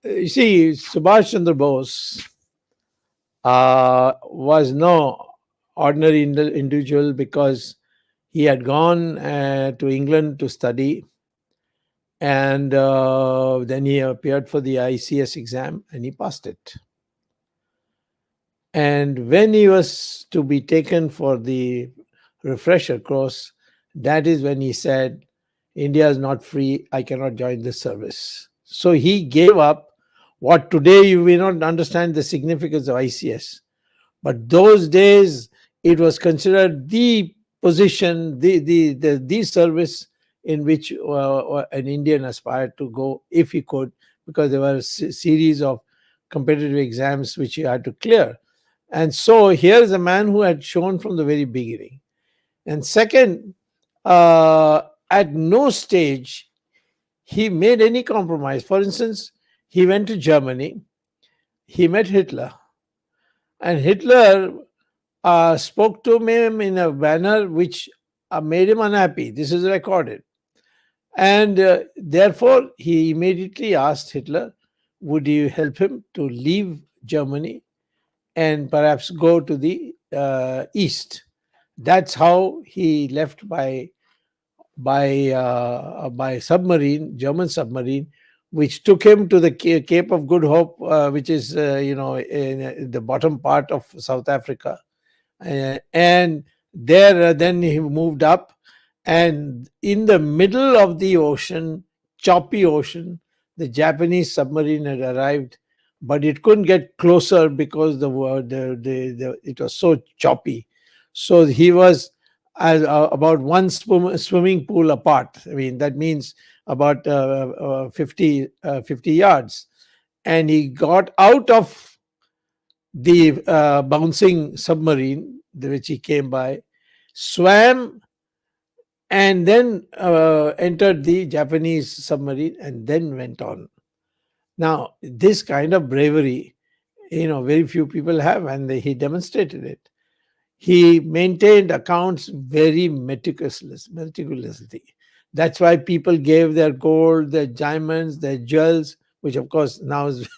You see, Subhash Chandra Bose was no ordinary individual because he had gone to England to study, and then he appeared for the ICS exam and he passed it. And when he was to be taken for the refresher course, that is when he said, India is not free, I cannot join this service. So he gave up what today you may not understand the significance of ICS. But those days, it was considered the position, the service in which an Indian aspired to go if he could, because there were a series of competitive exams which he had to clear. And so here is a man who had shown from the very beginning. And second, at no stage he made any compromise. For instance, he went to Germany, he met Hitler, and Hitler spoke to him in a manner which made him unhappy. This is recorded. And therefore, he immediately asked Hitler, would you help him to leave Germany and perhaps go to the east? That's how he left by submarine, German submarine, which took him to the Cape of Good Hope, which is in the bottom part of South Africa, and there then he moved up, and in the middle of the ocean, choppy ocean, the Japanese submarine had arrived, but it couldn't get closer because it was so choppy. So he was about one swimming pool apart. I mean, that means about 50 yards. And he got out of the bouncing submarine, which he came by, swam, and then entered the Japanese submarine and then went on. Now, this kind of bravery, very few people have, and he demonstrated it. He maintained accounts very meticulously. That's why people gave their gold, their diamonds, their jewels, which of course now is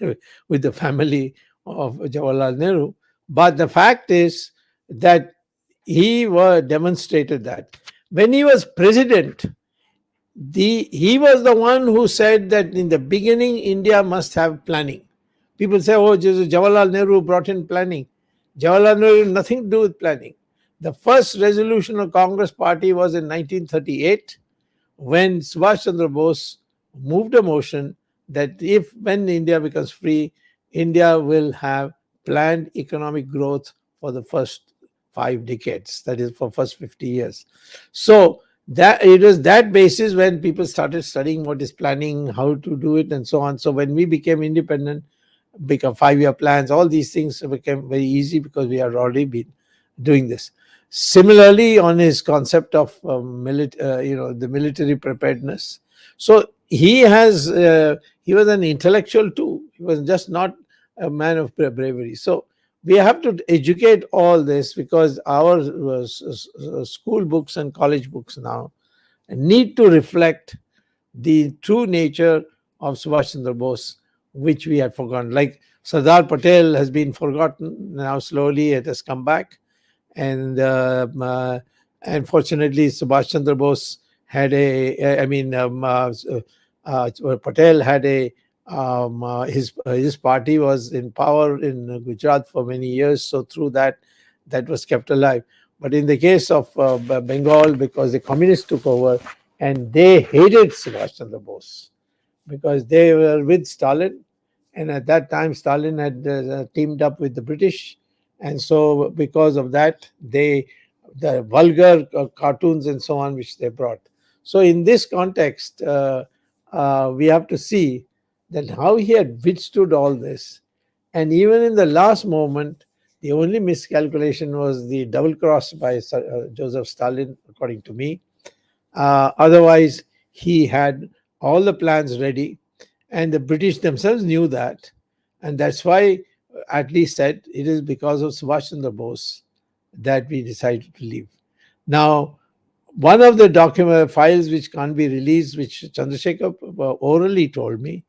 with the family of Jawaharlal Nehru. But the fact is that he demonstrated that. When he was president, he was the one who said that in the beginning, India must have planning. People say, oh, Jawaharlal Nehru brought in planning. Jawaharlal Nehru had nothing to do with planning. The first resolution of Congress party was in 1938, when Subhash Chandra Bose moved a motion that when India becomes free, India will have planned economic growth for the first 5 decades, that is for first 50 years. So that it was that basis when people started studying what is planning, how to do it, and so on. So when we became independent, become 5-year plans, all these things became very easy because we had already been doing this. Similarly, on his concept of the military preparedness. So he was an intellectual too. He was just not a man of bravery. So we have to educate all this, because our school books and college books now need to reflect the true nature of Subhash Chandra Bose, which we had forgotten. Like Sardar Patel has been forgotten, now slowly it has come back. And unfortunately, Subhash Chandra Bose had Patel had his party was in power in Gujarat for many years, so through that was kept alive. But in the case of Bengal, because the communists took over and they hated Subhash Chandra Bose because they were with Stalin, and at that time Stalin had teamed up with the British, and so because of that, the vulgar cartoons and so on which they brought. So in this context, we have to see that how he had withstood all this, and even in the last moment, the only miscalculation was the double cross by Joseph Stalin, according to me. Otherwise, he had all the plans ready, and the British themselves knew that. And that's why Attlee said it is because of Subhash Chandra Bose that we decided to leave. Now, one of the document files which can't be released, which Chandrasekhar orally told me,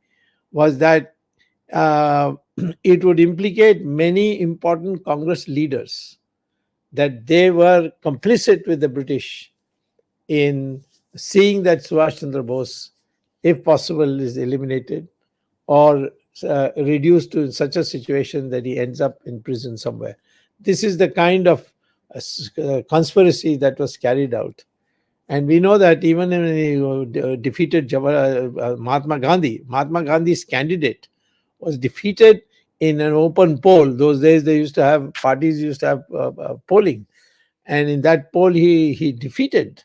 was that uh, it would implicate many important Congress leaders, that they were complicit with the British in seeing that Subhash Chandra Bose, if possible, is eliminated or reduced to such a situation that he ends up in prison somewhere. This is the kind of conspiracy that was carried out. And we know that even when he defeated Mahatma Gandhi's candidate was defeated in an open poll. Those days they used to have, parties used to have polling. And in that poll, he defeated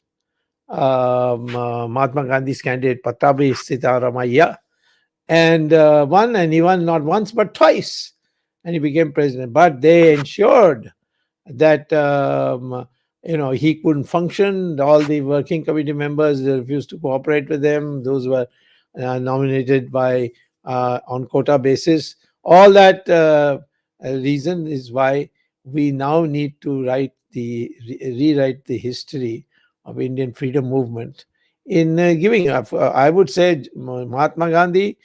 Mahatma Gandhi's candidate, Pattabhi Sitaramaiah, and won, and he won not once but twice, and he became president. But they ensured that he couldn't function. All the working committee members refused to cooperate with him. Those were nominated by on quota basis. All that reason is why we now need to rewrite the history of Indian freedom movement in giving up. I would say Mahatma Gandhi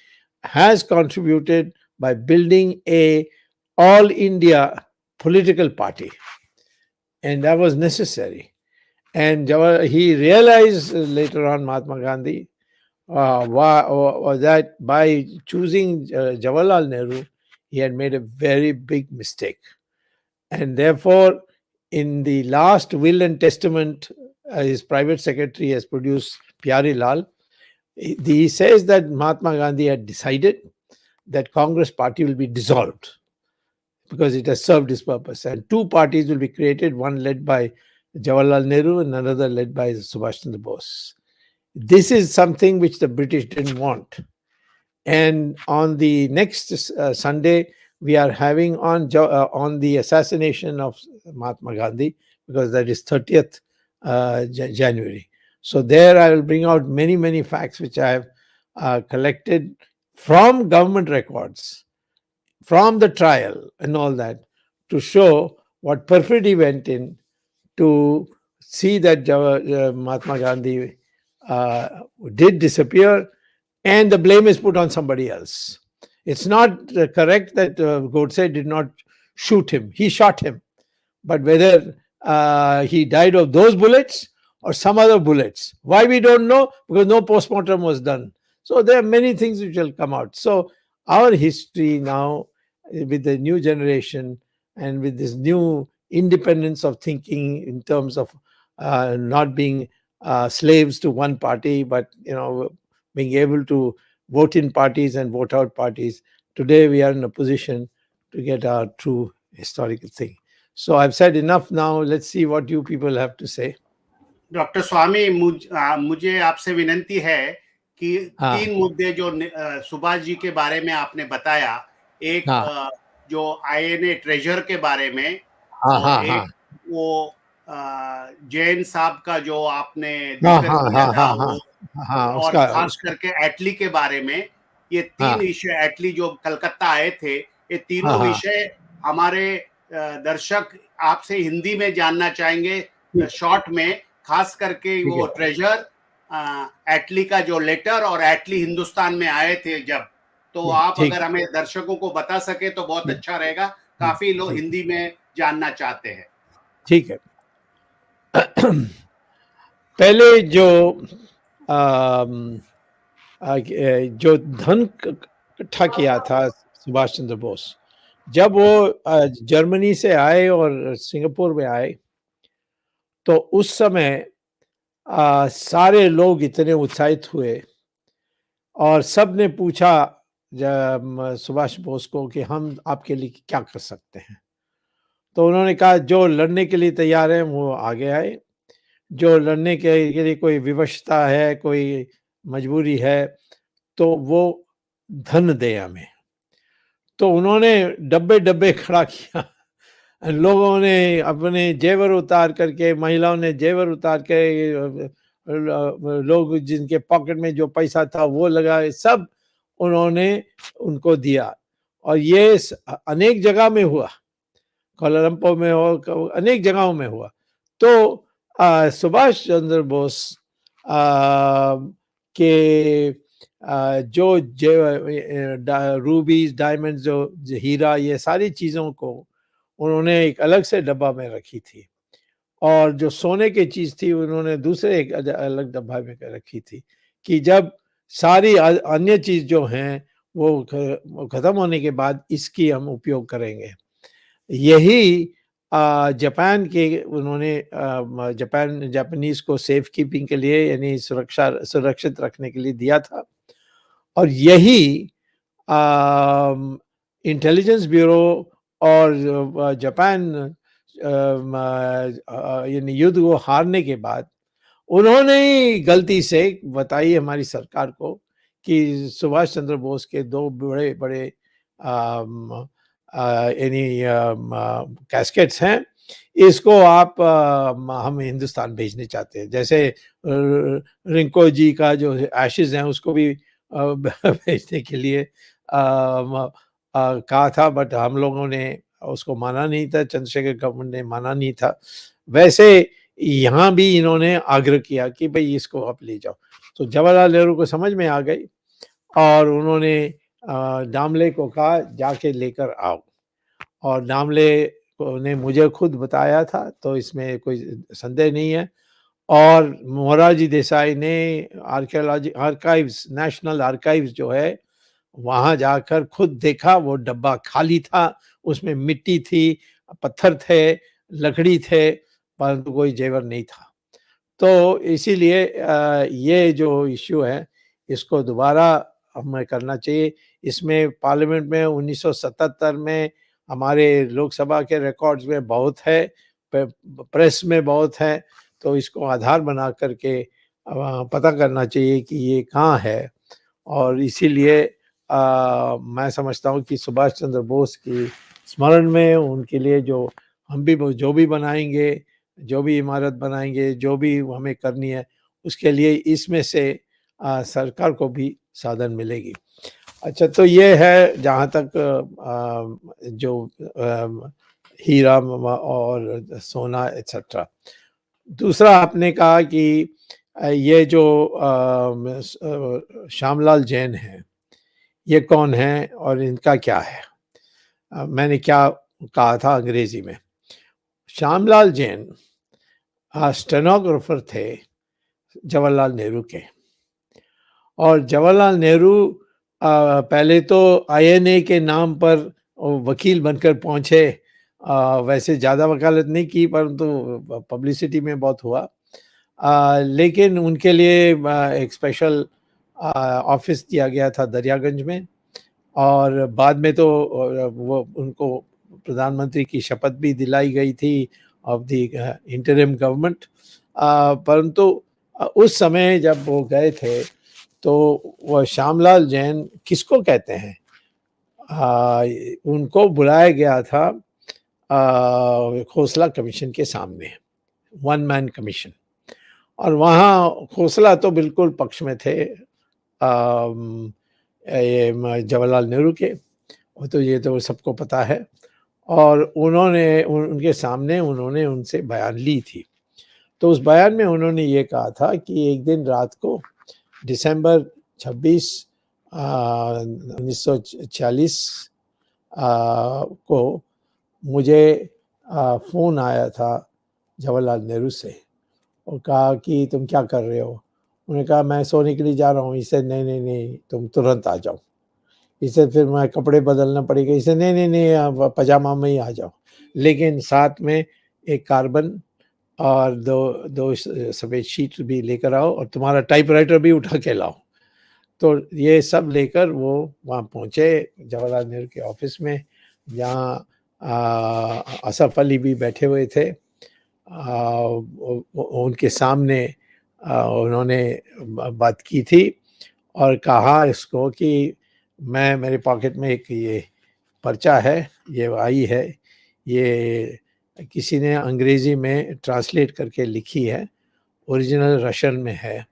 has contributed by building a all India political party, and that was necessary. And he realized later on, Mahatma Gandhi, that by choosing Jawaharlal Nehru, he had made a very big mistake. And therefore, in the last will and testament, his private secretary has produced Pyari Lal. He says that Mahatma Gandhi had decided that Congress party will be dissolved because it has served its purpose, and two parties will be created, one led by Jawaharlal Nehru and another led by Subhash Chandra Bose. This is something which the British didn't want. And on the next Sunday, we are having on the assassination of Mahatma Gandhi, because that is 30th January. So there I will bring out many, many facts which I have collected from government records, from the trial and all that, to show what perfidy went in to see that Mahatma Gandhi did disappear, and the blame is put on somebody else. It's not correct that Godse did not shoot him. He shot him. But whether he died of those bullets or some other bullets, why we don't know, because no postmortem was done. So there are many things which will come out. So our history now, with the new generation and with this new independence of thinking in terms of not being slaves to one party, but being able to vote in parties and vote out parties, today we are in a position to get our true historical thing. So I've said enough now. Let's see what you people have to say. Doctor Swamy, मुझे आपसे विनंती है कि तीन मुद्दे जो सुभाष जी के बारे में आपने बताया, एक जो आईएनए ट्रेजर के बारे में, और एक वो जैन साहब का जो आपने जिक्र किया था, वो और खास करके एटली के बारे में, ये तीन विषय, एटली जो कलकत्ता आए थे, ये तीनों विषय हमारे दर्शक आपसे हिंदी में जानना चाहेंगे शॉर्ट में, खास करके वो ट्रेजर एटली का जो लेटर और एटली हिंदुस्तान में आए थे जब, तो आप ठीक अगर हमें दर्शकों को बता सके तो बहुत अच्छा रहेगा। काफी लोग ठीक हिंदी में जानना चाहते हैं। ठीक है। पहले जो जो धन इकट्ठा किया था सुभाष चंद्र बोस, जब वो जर्मनी से आए और सिंगापुर में आए, तो उस समय सारे लोग इतने उत्साहित हुए और सब ने पूछा सुभाष बोस को कि हम आपके लिए क्या कर सकते हैं। तो उन्होंने कहा जो लड़ने के लिए तैयार हैं वो आगे आए, जो लड़ने के लिए कोई विवशता है, कोई मजबूरी है, तो वो धन दे हमें। तो उन्होंने डब्बे-डब्बे खड़ा किया। लोगों ने अपने जेवर उतार करके, महिलाओं ने जेवर उतार के, लोग जिनके पॉकेट में जो पैसा था वो लगाए, सब उन्होंने उनको दिया। और ये अनेक जगह में हुआ, कोलंबो में हो, अनेक जगहों में हुआ। तो सुभाष चंद्र बोस के जो रूबीज, डायमंड्स, जो हीरा, ये सारी चीज़ों को उन्होंने एक अलग से डब्बा में रखी थी, और जो सोने की चीज़ थी उन्होंने दूसरे एक अलग डब्बा में रखी थी, कि जब सारी अन्य चीज़ जो हैं वो ख़त्म होने के बाद इसकी हम उपयोग करेंगे। यही जापान के उन्होंने जापानीज़ को सेफ कीपिंग के लिए, यानी सुरक्षित रखने के लिए दिया था। और यही इंटेलिजेंस ब्यूरो और जापान यानी युद्ध को हारने के बाद उन्होंने ही गलती से बताई हमारी सरकार को कि सुभाष चंद्र बोस के दो बड़े बड़े यानी कैस्केट्स हैं, इसको आप हम हिंदुस्तान भेजने चाहते हैं। जैसे रिंको जी का जो एशेज हैं उसको भी भेजने के लिए कहा था, बट हम लोगों ने उसको माना नहीं था, चंद्रशेखर गवर्नमेंट ने माना नहीं था। वैसे यहाँ भी इन्होंने आग्रह किया कि भाई इसको आप ले जाओ। तो जवाहरलाल नेहरू को समझ में आ गई और उन्होंने डामले को कहा जाके लेकर आओ, और डामले ने मुझे खुद बताया था, तो इसमें कोई संदेह नहीं है। और मोरारजी देसाई ने आर्काइव्स, नेशनल आर्काइव्स जो है, वहाँ जाकर खुद देखा, वो डब्बा खाली था, उसमें मिट्टी थी, पत्थर थे, लकड़ी थे, परंतु कोई जेवर नहीं था। तो इसीलिए ये जो इश्यू है इसको दोबारा हमें करना चाहिए। इसमें पार्लियामेंट में 1977 में हमारे लोकसभा के रिकॉर्ड्स में बहुत है, प्रेस में बहुत है, तो इसको आधार बना करके पता करना चाहिए कि ये कहाँ है। और इसीलिए मैं समझता हूँ कि सुभाष चंद्र बोस की स्मरण में उनके लिए जो हम भी जो भी बनाएंगे, जो भी इमारत बनाएंगे, जो भी हमें करनी है, उसके लिए इसमें से सरकार को भी साधन मिलेगी। अच्छा, तो ये है जहाँ तक जो हीरा और सोना एक्सेट्रा। दूसरा आपने कहा कि ये जो श्यामलाल जैन हैं, ये कौन है और इनका क्या है? मैंने क्या कहा था अंग्रेजी में। श्यामलाल जैन स्टेनोग्राफर थे जवाहरलाल नेहरू के, और जवाहरलाल नेहरू पहले तो आईएनए के नाम पर वकील बनकर पहुंचे। वैसे ज़्यादा वकालत नहीं की, परंतु पब्लिसिटी में बहुत हुआ। लेकिन उनके लिए एक स्पेशल ऑफिस दिया गया था दरियागंज में, और बाद में तो वो उनको प्रधानमंत्री की शपथ भी दिलाई गई थी ऑफ द इंटरिम गवर्नमेंट। परंतु उस समय जब वो गए थे तो वो श्यामलाल जैन किसको कहते हैं, उनको बुलाया गया था खोसला कमीशन के सामने, वन मैन कमीशन। और वहाँ खोसला तो बिल्कुल पक्ष में थे जवाहरलाल नेहरू के, वो तो ये तो सबको पता है। और उन्होंने उनके सामने उन्होंने उनसे बयान ली थी। तो उस बयान में उन्होंने ये कहा था कि एक दिन रात को दिसंबर 26 1946 को मुझे फ़ोन आया था जवाहरलाल नेहरू से और कहा कि तुम क्या कर रहे हो? उन्होंने कहा मैं सोने के लिए जा रहा हूँ। इसे नहीं, नहीं, नहीं तुम तुरंत आ जाओ। इसे फिर मैं कपड़े बदलना पड़ेगा। इसे नहीं, नहीं, नहीं आप पजामा में ही आ जाओ। लेकिन साथ में एक कार्बन और 2 सफ़ेद शीट भी लेकर आओ और तुम्हारा टाइपराइटर भी उठा के लाओ। तो ये सब लेकर वो वहाँ पहुँचे जवाहरलाल नेहरू के ऑफ़िस में, जहाँ असफ़ अली भी बैठे हुए थे। उनके सामने उन्होंने बात की थी और कहा इसको कि मैं मेरे पॉकेट में एक ये पर्चा है, ये आई है, ये किसी ने अंग्रेज़ी में ट्रांसलेट करके लिखी है, ओरिजिनल रशियन में है।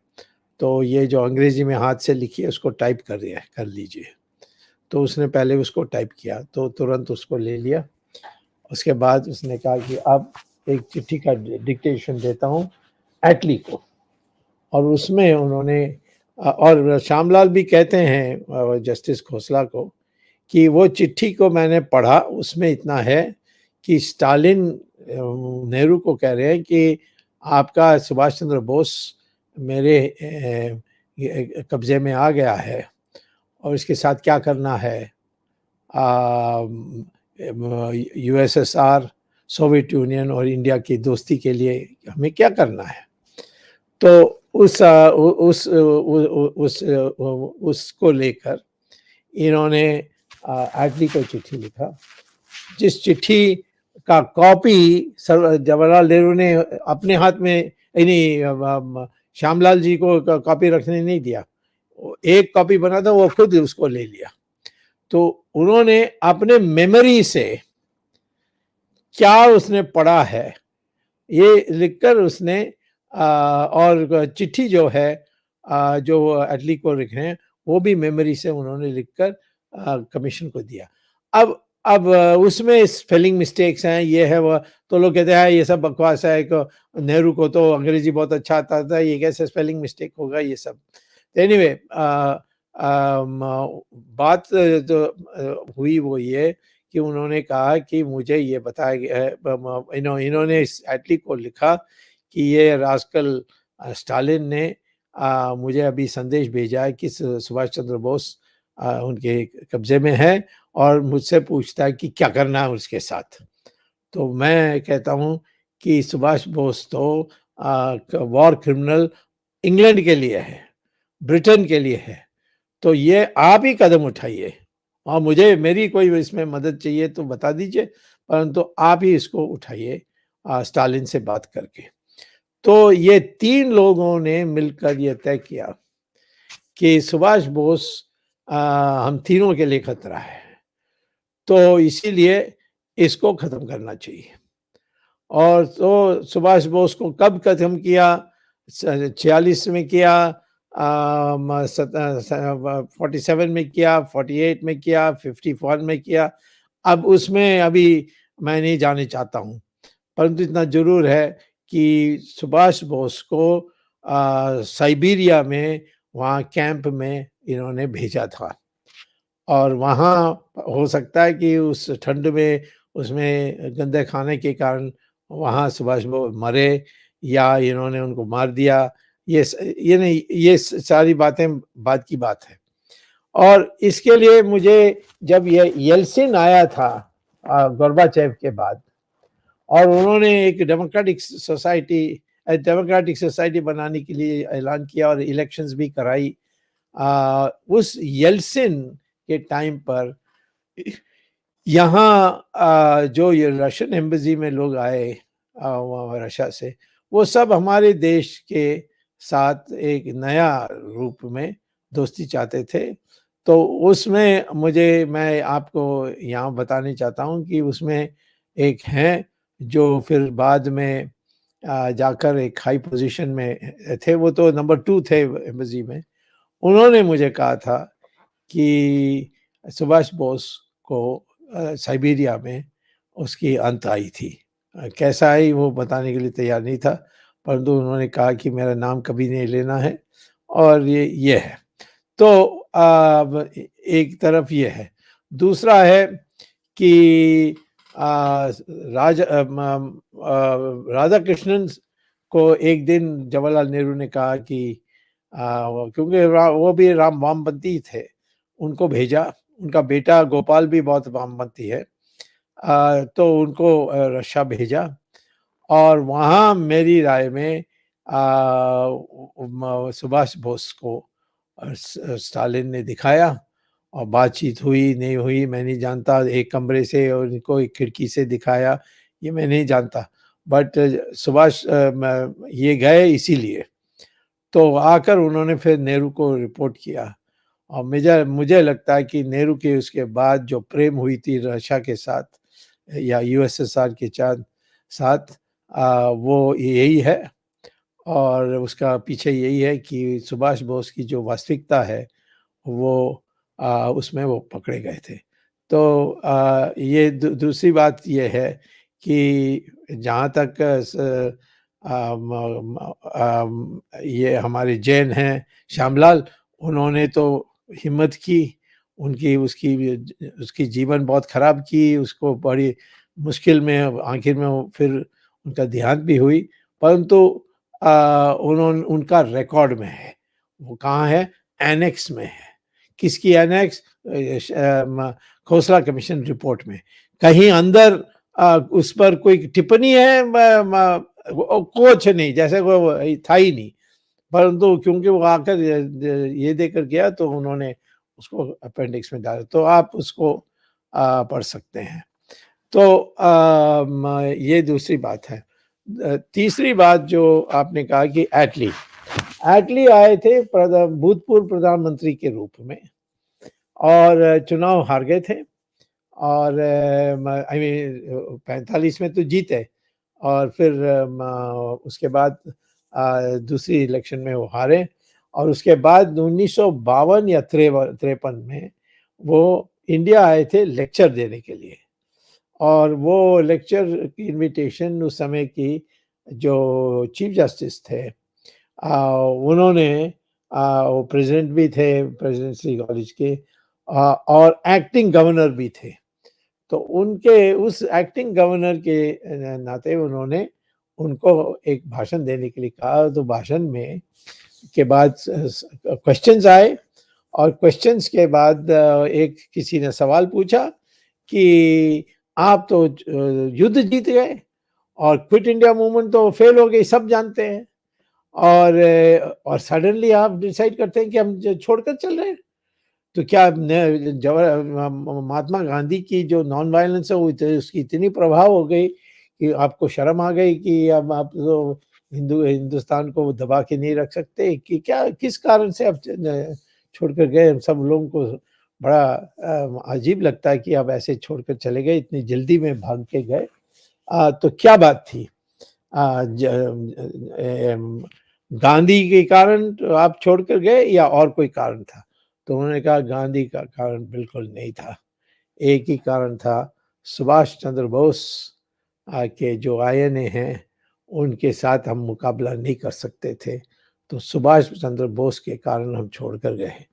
तो ये जो अंग्रेज़ी में हाथ से लिखी है उसको टाइप कर लीजिए। तो उसने पहले उसको टाइप किया, तो तुरंत उसको ले लिया। उसके बाद उसने कहा कि अब एक चिट्ठी का डिक्टेशन देता हूँ एटली को, और उसमें उन्होंने और श्यामलाल भी कहते हैं जस्टिस खोसला को कि वो चिट्ठी को मैंने पढ़ा, उसमें इतना है कि स्टालिन नेहरू को कह रहे हैं कि आपका सुभाष चंद्र बोस मेरे कब्जे में आ गया है और इसके साथ क्या करना है, यूएसएसआर, सोवियत यूनियन और इंडिया की दोस्ती के लिए हमें क्या करना है। तो उसको लेकर इन्होंने एटली को चिट्ठी लिखा, जिस चिट्ठी का कॉपी जवाहरलाल नेहरू ने अपने हाथ में श्यामलाल जी को कॉपी रखने नहीं दिया। एक कॉपी बना था, वो खुद उसको ले लिया। तो उन्होंने अपने मेमोरी से क्या उसने पढ़ा है ये लिखकर उसने और चिट्ठी जो है जो एटली को लिख रहे हैं वो भी मेमोरी से उन्होंने लिखकर कमीशन को दिया। अब उसमें स्पेलिंग मिस्टेक्स हैं, ये है वो, तो लोग कहते हैं ये सब बकवास है, नेहरू को तो अंग्रेजी बहुत अच्छा आता था, ये कैसे स्पेलिंग मिस्टेक होगा ये सब। एनीवे बात जो हुई वो ये कि उन्होंने कहा कि मुझे ये बताया गया है, इन्होंने इस एटली को लिखा कि ये रास्कल स्टालिन ने मुझे अभी संदेश भेजा है कि सुभाष चंद्र बोस उनके कब्जे में है और मुझसे पूछता है कि क्या करना है उसके साथ। तो मैं कहता हूँ कि सुभाष बोस तो वॉर क्रिमिनल इंग्लैंड के लिए है, ब्रिटेन के लिए है, तो ये आप ही कदम उठाइए और मुझे मेरी कोई इसमें मदद चाहिए तो बता दीजिए, परंतु आप ही इसको उठाइए स्टालिन से बात करके। तो ये 3 लोगों ने मिलकर ये तय किया कि सुभाष बोस हम तीनों के लिए खतरा है, तो इसीलिए इसको खत्म करना चाहिए। और तो सुभाष बोस को कब खत्म किया? 46 में किया, 47 में किया, 48 में किया, 54 में किया। अब उसमें अभी मैं नहीं जाने चाहता हूँ, परंतु इतना ज़रूर है कि सुभाष बोस को साइबेरिया में वहाँ कैंप में इन्होंने भेजा था और वहाँ हो सकता है कि उस ठंड में उसमें गंदे खाने के कारण वहाँ सुभाष बोस मरे या इन्होंने उनको मार दिया। ये नहीं, ये सारी बातें बाद की बात है। और इसके लिए मुझे जब ये येल्सिन आया था गोर्बाचेव के बाद और उन्होंने एक डेमोक्रेटिक सोसाइटी बनाने के लिए ऐलान किया और इलेक्शंस भी कराई, उस येल्सिन के टाइम पर यहाँ जो ये रशियन एम्बेसी में लोग आए रशिया से, वो सब हमारे देश के साथ एक नया रूप में दोस्ती चाहते थे। तो उसमें मैं आपको यहाँ बताना चाहता हूँ कि उसमें एक हैं जो फिर बाद में जाकर एक हाई पोजीशन में थे, वो तो नंबर 2 थे एम्बेसी में। उन्होंने मुझे कहा था कि सुभाष बोस को साइबेरिया में उसकी अंत आई थी। कैसा आई वो बताने के लिए तैयार नहीं था, परंतु उन्होंने कहा कि मेरा नाम कभी नहीं लेना है, और ये है। तो एक तरफ ये है। दूसरा है कि राधा कृष्णन को एक दिन जवाहरलाल नेहरू ने कहा कि क्योंकि वो भी वामपंथी थे, उनको भेजा। उनका बेटा गोपाल भी बहुत वामपंथी है, तो उनको रशिया भेजा, और वहाँ मेरी राय में सुभाष बोस को स्टालिन ने दिखाया, और बातचीत हुई नहीं हुई मैं नहीं जानता, एक कमरे से और इनको एक खिड़की से दिखाया, ये मैं नहीं जानता, बट सुभाष ये गए इसीलिए। तो आकर उन्होंने फिर नेहरू को रिपोर्ट किया, और मुझे लगता है कि नेहरू के उसके बाद जो प्रेम हुई थी रशिया के साथ या यूएसएसआर के साथ, वो यही है, और उसका पीछे यही है कि सुभाष बोस की जो वास्तविकता है वो उसमें वो पकड़े गए थे। तो ये दूसरी बात ये है कि जहाँ तक ये हमारे जैन हैं श्यामलाल, उन्होंने तो हिम्मत की, उसकी जीवन बहुत खराब की, उसको बड़ी मुश्किल में आखिर में फिर उनका देहांत भी हुई, परंतु उनका रिकॉर्ड में है। वो कहाँ है? एनेक्स में है। किसकी एनेक्स? खोसला कमीशन रिपोर्ट में। कहीं अंदर उस पर कोई टिप्पणी है? कुछ नहीं, जैसे वो था ही नहीं, परंतु क्योंकि वो आकर ये देकर गया तो उन्होंने उसको अपेंडिक्स में डाला, तो आप उसको पढ़ सकते हैं। तो ये दूसरी बात है। तीसरी बात जो आपने कहा कि एटली आए थे भूतपूर्व प्रधानमंत्री के रूप में, और चुनाव हार गए थे, और 45 में तो जीते, और फिर उसके बाद दूसरी इलेक्शन में वो हारे, और उसके बाद 1952 या 53 में वो इंडिया आए थे लेक्चर देने के लिए, और वो लेक्चर की इनविटेशन उस समय की जो चीफ जस्टिस थे उन्होंने, वो प्रेसिडेंट भी थे प्रेसिडेंसी कॉलेज के, और एक्टिंग गवर्नर भी थे, तो उनके उस एक्टिंग गवर्नर के नाते उन्होंने उनको एक भाषण देने के लिए कहा। तो भाषण में के बाद क्वेश्चंस आए, और क्वेश्चंस के बाद एक किसी ने सवाल पूछा कि आप तो युद्ध जीत गए और क्विट इंडिया मूवमेंट तो फेल हो गई, सब जानते हैं, और सडनली आप डिसाइड करते हैं कि हम छोड़कर चल रहे हैं। तो क्या महात्मा गांधी की जो नॉन वायलेंस है वो उसकी इतनी प्रभाव हो गई कि आपको शर्म आ गई कि अब आप तो हिंदुस्तान को दबा के नहीं रख सकते, कि क्या किस कारण से आप छोड़कर गए? हम सब लोगों को बड़ा अजीब लगता है कि आप ऐसे छोड़कर चले गए, इतनी जल्दी में भाग के गए। तो क्या बात थी? गांधी के कारण तो आप छोड़कर गए या और कोई कारण था? तो उन्होंने कहा गांधी का कारण बिल्कुल नहीं था, एक ही कारण था, सुभाष चंद्र बोस के जो आईएनए हैं उनके साथ हम मुकाबला नहीं कर सकते थे, तो सुभाष चंद्र बोस के कारण हम छोड़कर गए।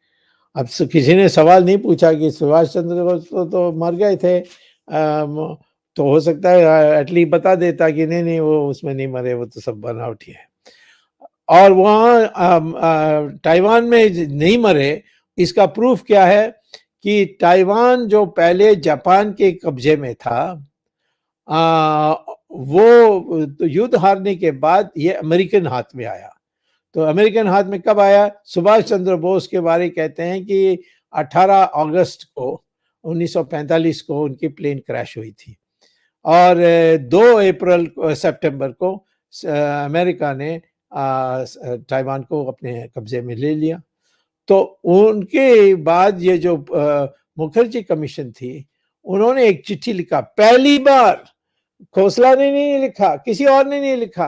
अब किसी ने सवाल नहीं पूछा कि सुभाष चंद्र बोस तो मर गए थे, तो हो सकता है एटलीस्ट बता देता कि नहीं वो उसमें नहीं मरे, वो तो सब बनावटी है। और वहाँ ताइवान में नहीं मरे, इसका प्रूफ क्या है कि ताइवान जो पहले जापान के कब्जे में था, वो तो युद्ध हारने के बाद ये अमेरिकन हाथ में आया। तो अमेरिकन हाथ में कब आया? सुभाष चंद्र बोस के बारे कहते हैं कि 18 अगस्त को 1945 को उनकी प्लेन क्रैश हुई थी, और 2 सितंबर को अमेरिका ने ताइवान को अपने कब्जे में ले लिया। तो उनके बाद ये जो मुखर्जी कमीशन थी, उन्होंने एक चिट्ठी लिखा, पहली बार खोसला ने नहीं लिखा, किसी और ने नहीं लिखा,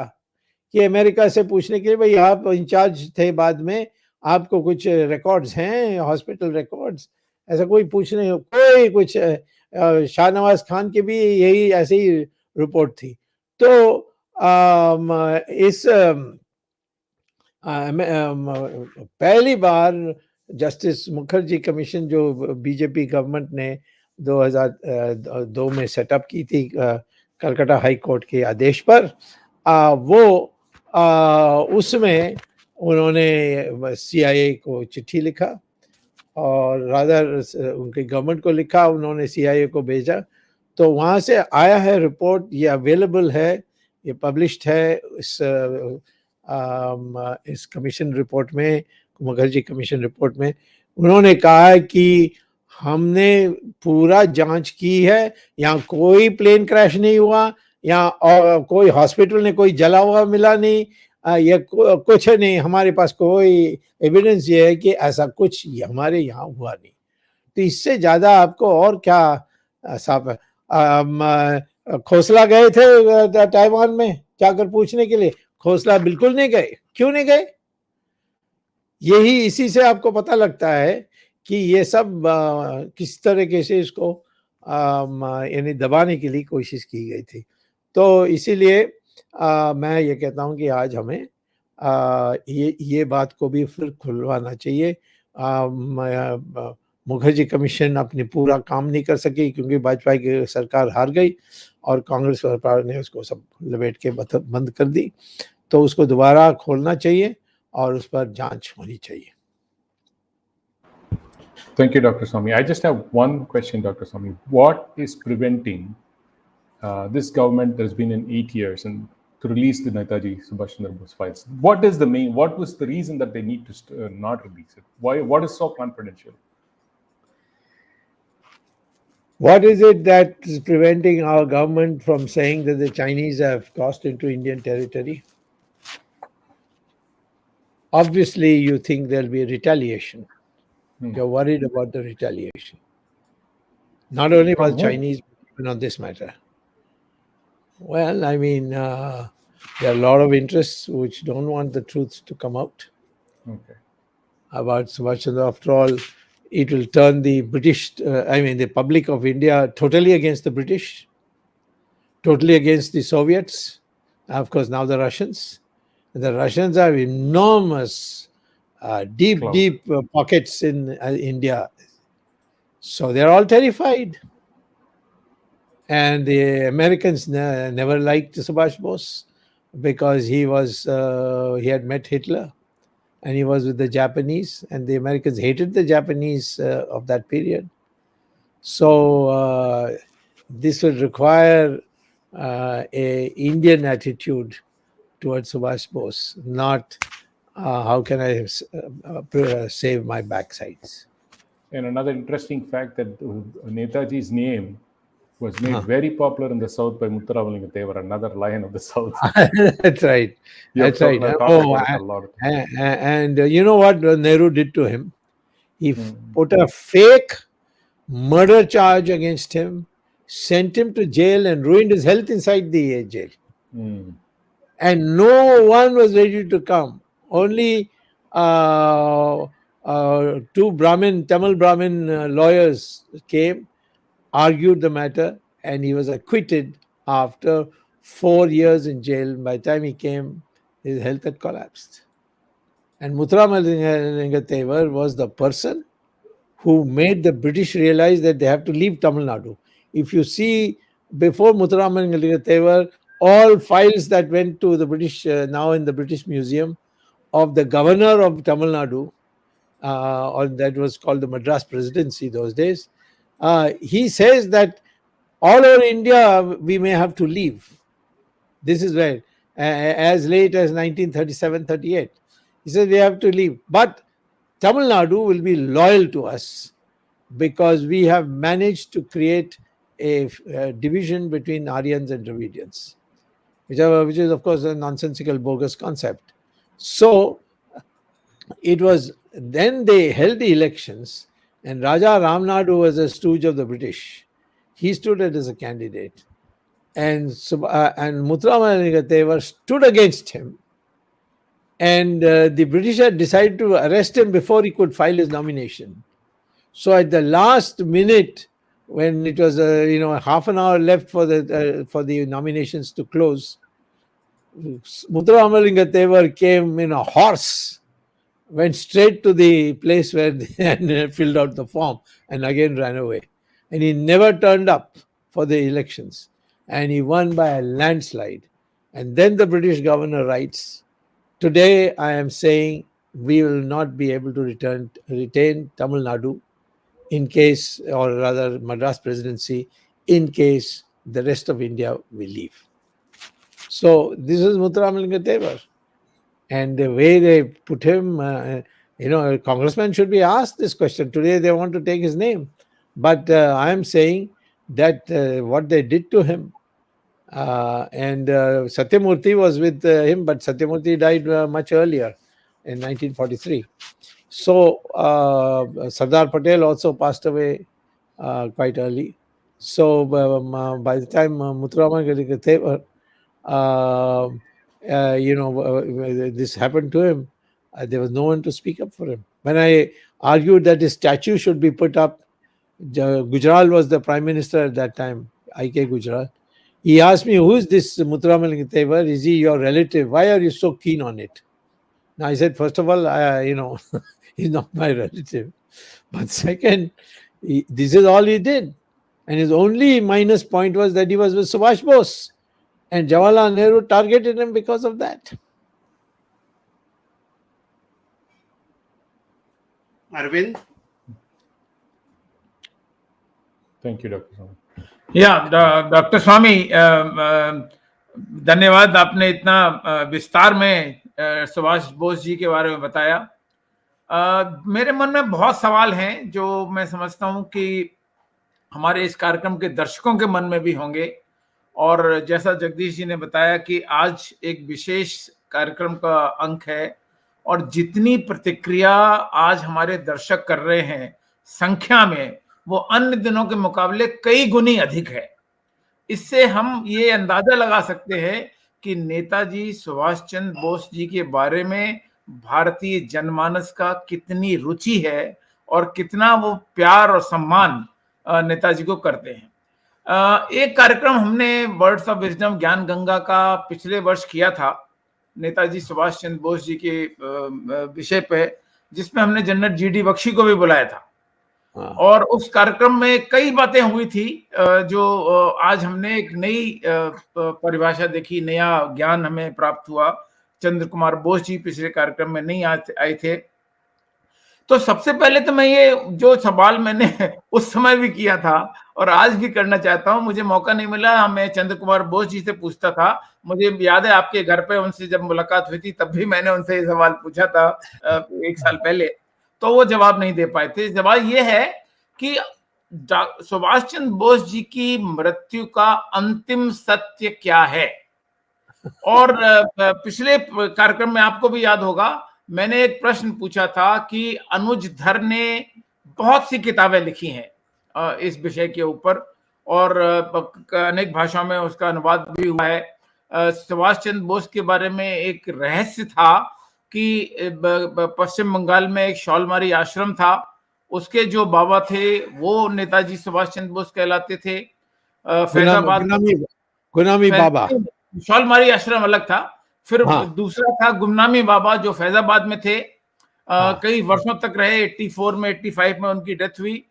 कि अमेरिका से पूछने के लिए भाई आप इंचार्ज थे बाद में, आपको कुछ रिकॉर्ड्स हैं, हॉस्पिटल रिकॉर्ड्स, ऐसा कोई पूछने कोई कुछ। शाहनवाज खान की भी यही ऐसे ही रिपोर्ट थी। तो इस पहली बार जस्टिस मुखर्जी कमीशन जो बीजेपी गवर्नमेंट ने 2002 में सेटअप की थी कलकत्ता हाई कोर्ट के आदेश पर, उसमें उन्होंने सीआईए को चिट्ठी लिखा और रादर उनके गवर्नमेंट को लिखा, उन्होंने सीआईए को भेजा। तो वहाँ से आया है रिपोर्ट, ये अवेलेबल है, ये पब्लिश्ड है इस कमीशन रिपोर्ट में, मुखर्जी कमीशन रिपोर्ट में। उन्होंने कहा है कि हमने पूरा जांच की है, यहाँ कोई प्लेन क्रैश नहीं हुआ, यहाँ कोई हॉस्पिटल ने कोई जला हुआ मिला नहीं, ये कुछ नहीं, हमारे पास कोई एविडेंस ये है कि ऐसा कुछ हमारे यहाँ हुआ नहीं। तो इससे ज्यादा आपको और क्या साफ है। खोसला गए थे ताइवान में जाकर पूछने के लिए, खोसला बिल्कुल नहीं गए। क्यों नहीं गए? यही इसी से आपको पता लगता है कि ये सब किस तरीके से इसको यानी दबाने के लिए कोशिश की गई थी। तो इसीलिए मैं ये कहता हूँ कि आज हमें ये बात को भी फिर खुलवाना चाहिए। मुखर्जी कमीशन अपनी पूरा काम नहीं कर सकी क्योंकि वाजपेयी की सरकार हार गई और कांग्रेस सरकार ने उसको सब लपेट के बंद कर दी। तो उसको दोबारा खोलना चाहिए और उस पर जांच होनी चाहिए। Thank you, Dr. Swamy. I just have one question, Dr. Swamy. What is preventing this government that has been in 8 years and to release the Netaji Subhash Chandra Bose files? What was the reason that they need to not release it? What is so confidential? What is it that is preventing our government from saying that the Chinese have crossed into Indian territory? Obviously, you think there'll be a retaliation. You're worried about the retaliation. Not only about Chinese, but even on this matter. Well, I mean, there are a lot of interests which don't want the truth to come out about Subhash Chandra. After all, it will turn the British, the public of India totally against the British, totally against the Soviets, of course, now the Russians. The Russians have enormous, deep pockets in India. So they're all terrified. And the Americans never liked Subhash Bose because he had met Hitler and he was with the Japanese, and the Americans hated the Japanese of that period. So this would require a Indian attitude towards Subhash Bose, not how can I save my backsides. And another interesting fact that Netaji's name was made very popular in the South by Unravelling. They were another lion of the South. That's right. That's right. And you know what Nehru did to him? He put a fake murder charge against him, sent him to jail, and ruined his health inside the jail. And no one was ready to come. Only two Tamil Brahmin lawyers came, argued the matter, and he was acquitted after 4 years in jail. By the time he came, his health had collapsed. And Muthuramalingam was the person who made the British realize that they have to leave Tamil Nadu. If you see, before Muthuramalingam, all files that went to the British, now in the British Museum, of the governor of Tamil Nadu, or that was called the Madras Presidency those days, he says that all over India we may have to leave. This is where, as late as 1937-38, he says we have to leave. But Tamil Nadu will be loyal to us because we have managed to create a division between Aryans and Dravidians, which is of course a nonsensical, bogus concept. So it was then they held the elections, and Raja Ramnadu was a stooge of the British. He stood as a candidate, and Muthuramalingam stood against him. And the British had decided to arrest him before he could file his nomination. So at the last minute, when it was half an hour left for the nominations to close, Muthuramalingam Thevar came in a horse, went straight to the place where they filled out the form and again ran away. And he never turned up for the elections. And he won by a landslide. And then the British governor writes, today I am saying we will not be able to retain Tamil Nadu in case, or rather Madras presidency, in case the rest of India will leave. So this is Muthuramalingam Thevar. And the way they put him, a congressman should be asked this question. Today they want to take his name. But I am saying that what they did to him, and Satyamurthy was with him, but Satyamurthy died much earlier in 1943. So Sardar Patel also passed away quite early. So by the time Muthuramalingam Thevar, this happened to him, there was no one to speak up for him. When I argued that his statue should be put up, Gujral was the prime minister at that time, I.K. Gujral. He asked me, who is this Muthuramalingam Thevar? Is he your relative? Why are you so keen on it? Now I said, first of all, he's not my relative. But second, this is all he did. And his only minus point was that he was with Subhash Bose. And Jawaharlal Nehru targeted him because of that. Arvind? Thank you, Dr. Swamy. Doctor Swamy, धन्यवाद, आपने इतना विस्तार में सुभाष बोस जी के बारे में बताया. मेरे मन में बहुत सवाल हैं जो मैं समझता हूं कि हमारे इस कार्यक्रम के दर्शकों के मन में भी होंगे. और जैसा जगदीश जी ने बताया कि आज एक विशेष कार्यक्रम का अंक है और जितनी प्रतिक्रिया आज हमारे दर्शक कर रहे हैं संख्या में, वो अन्य दिनों के मुकाबले कई गुनी अधिक है. इससे हम ये अंदाजा लगा सकते हैं कि नेताजी सुभाष चंद्र बोस जी के बारे में भारतीय जनमानस का कितनी रुचि है और कितना वो प्यार और सम्मान नेताजी को करते हैं. एक कार्यक्रम हमने वर्ड्स ऑफ विजडम ज्ञान गंगा का पिछले वर्ष किया था नेताजी सुभाष चंद्र बोस जी के विषय पे, जिसमें हमने जनरल जीडी बख्शी को भी बुलाया था. और उस कार्यक्रम में कई बातें हुई थी जो आज हमने एक नई परिभाषा देखी, नया ज्ञान हमें प्राप्त हुआ. चंद्र कुमार बोस जी पिछले कार्यक्रम में नहीं आए थे. तो सबसे पहले तो मैं ये जो सवाल मैंने उस समय भी किया था और आज भी करना चाहता हूं, मुझे मौका नहीं मिला, मैं चंद्र कुमार बोस जी से पूछता था. मुझे याद है आपके घर पे उनसे जब मुलाकात हुई थी तब भी मैंने उनसे ये सवाल पूछा था 1 साल पहले, तो वो जवाब नहीं दे पाए थे. जवाब ये है कि सुभाष चंद्र बोस जी की मृत्यु का अंतिम सत्य क्या है. और पिछले कार्यक्रम में आपको भी याद होगा, मैंने एक प्रश्न पूछा था कि अनुज धर ने बहुत सी किताबें लिखी हैं इस विषय के ऊपर और अनेक भाषाओं में उसका अनुवाद भी हुआ है. सुभाष चंद्र बोस के बारे में एक रहस्य था कि पश्चिम बंगाल में एक शॉलमारी आश्रम था, उसके जो बाबा थे वो नेताजी सुभाष चंद्र बोस कहलाते थे. फैजाबाद गुनामी बाबा, शॉलमारी आश्रम अलग था. फिर दूसरा था गुमनामी बाबा जो फैजाबाद में थे. कई वर्षों तक रहे, 84 में 85 में उनकी डेथ हुई.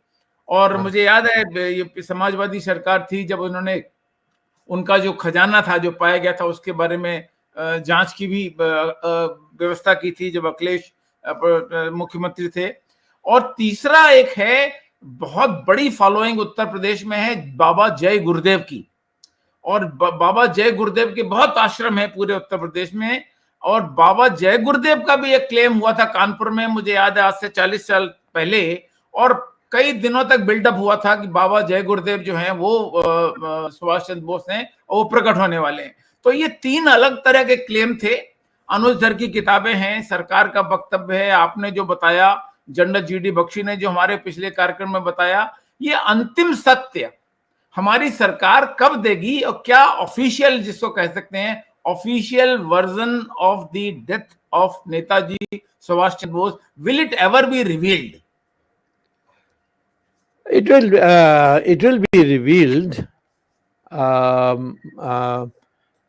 और मुझे याद है ये समाजवादी सरकार थी जब उन्होंने उनका जो खजाना था जो पाया गया था उसके बारे में जांच की भी व्यवस्था की थी जब अखिलेश मुख्यमंत्री थे. और तीसरा एक है, बहुत बड़ी फॉलोइंग उत्तर प्रदेश में है बाबा जय गुरुदेव की. और बाबा जय गुरुदेव के बहुत आश्रम है पूरे उत्तर प्रदेश में. और बाबा जय गुरुदेव का भी एक क्लेम हुआ था कानपुर में, मुझे याद है आज से 40 साल पहले. और कई दिनों तक बिल्डअप हुआ था कि बाबा जय गुरुदेव जो हैं वो सुभाष चंद्र बोस हैं और वो प्रकट होने वाले हैं. तो ये 3 अलग तरह के क्लेम थे. अनुज धर की किताबें हैं, सरकार का वक्तव्य है, आपने जो बताया, जनरल जीडी बख्शी ने जो हमारे पिछले कार्यक्रम में बताया, ये अंतिम सत्य हमारी सरकार कब देगी और क्या ऑफिशियल, जिसको कह सकते हैं official version of the death of Netaji Subhash Chandra Bose, will it ever be revealed? It will be revealed,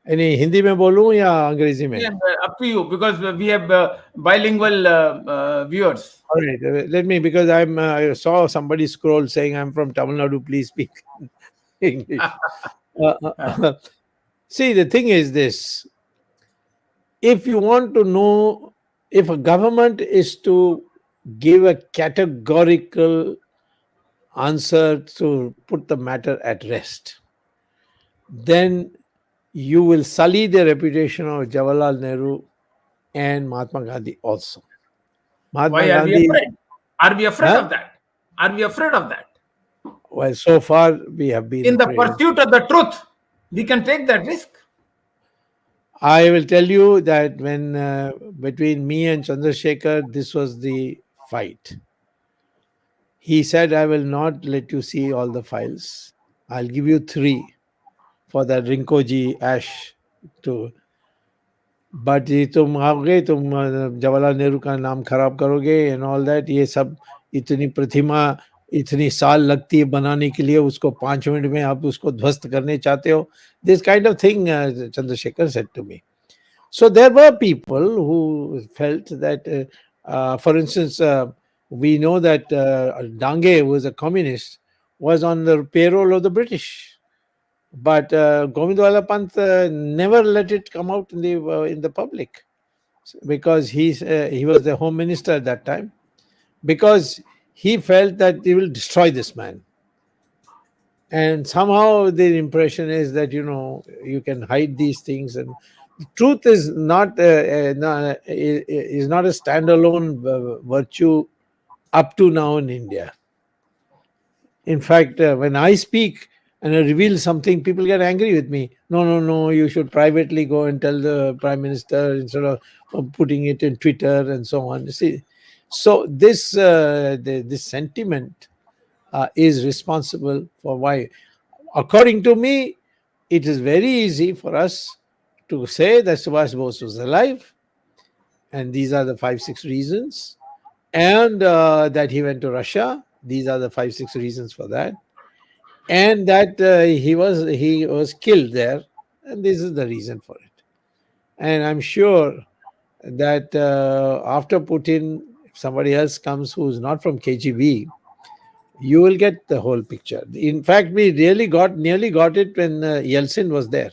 यानी हिंदी में बोलूं या अंग्रेजी में? Yeah, up to you, because we have bilingual viewers. All right, let me, because I saw somebody scroll saying I'm from Tamil Nadu, please speak English. See, the thing is this: if you want to know if a government is to give a categorical answer to put the matter at rest, then you will sully the reputation of Jawaharlal Nehru and Mahatma Gandhi also. Mahatma Why are we Gandhi, afraid? Are we afraid Huh? of that? Are we afraid of that? well, so far we have been In the afraid. pursuit of the truth, we can take that risk. I will tell you that when between me and Chandrasekhar, this was the fight. He said, I will not let you see all the files. I'll give you 3 for that Rinkoji Ash to. But ये तुम आओगे, तुम जवाहरलाल नेहरू का नाम खराब करोगे and all that, ये सब इतनी प्रतिमा इतनी साल लगती है बनाने के लिए, उसको 5 मिनट में आप उसको ध्वस्त करने चाहते हो. This kind of thing Chandrasekhar said to me. So there were people who felt that, for instance, we know that Dange, who was a communist, was on the payroll of the British. But Govindwala Pant never let it come out in the public, because he was the home minister at that time, because he felt that he will destroy this man. And somehow the impression is that, you know, you can hide these things, and truth is not is not a standalone virtue up to now in India. In fact, when I speak and I reveal something, people get angry with me. No, you should privately go and tell the Prime Minister instead of putting it in Twitter and so on. You see, so this this sentiment is responsible for why, according to me, it is very easy for us to say that Subhash Bose was alive, and these are the 5-6 reasons, and that he went to Russia. These are the 5-6 reasons for that, and that he was killed there, and this is the reason for it. And I'm sure that after Putin, if somebody else comes who is not from KGB, you will get the whole picture. In fact, we nearly got it when Yeltsin was there.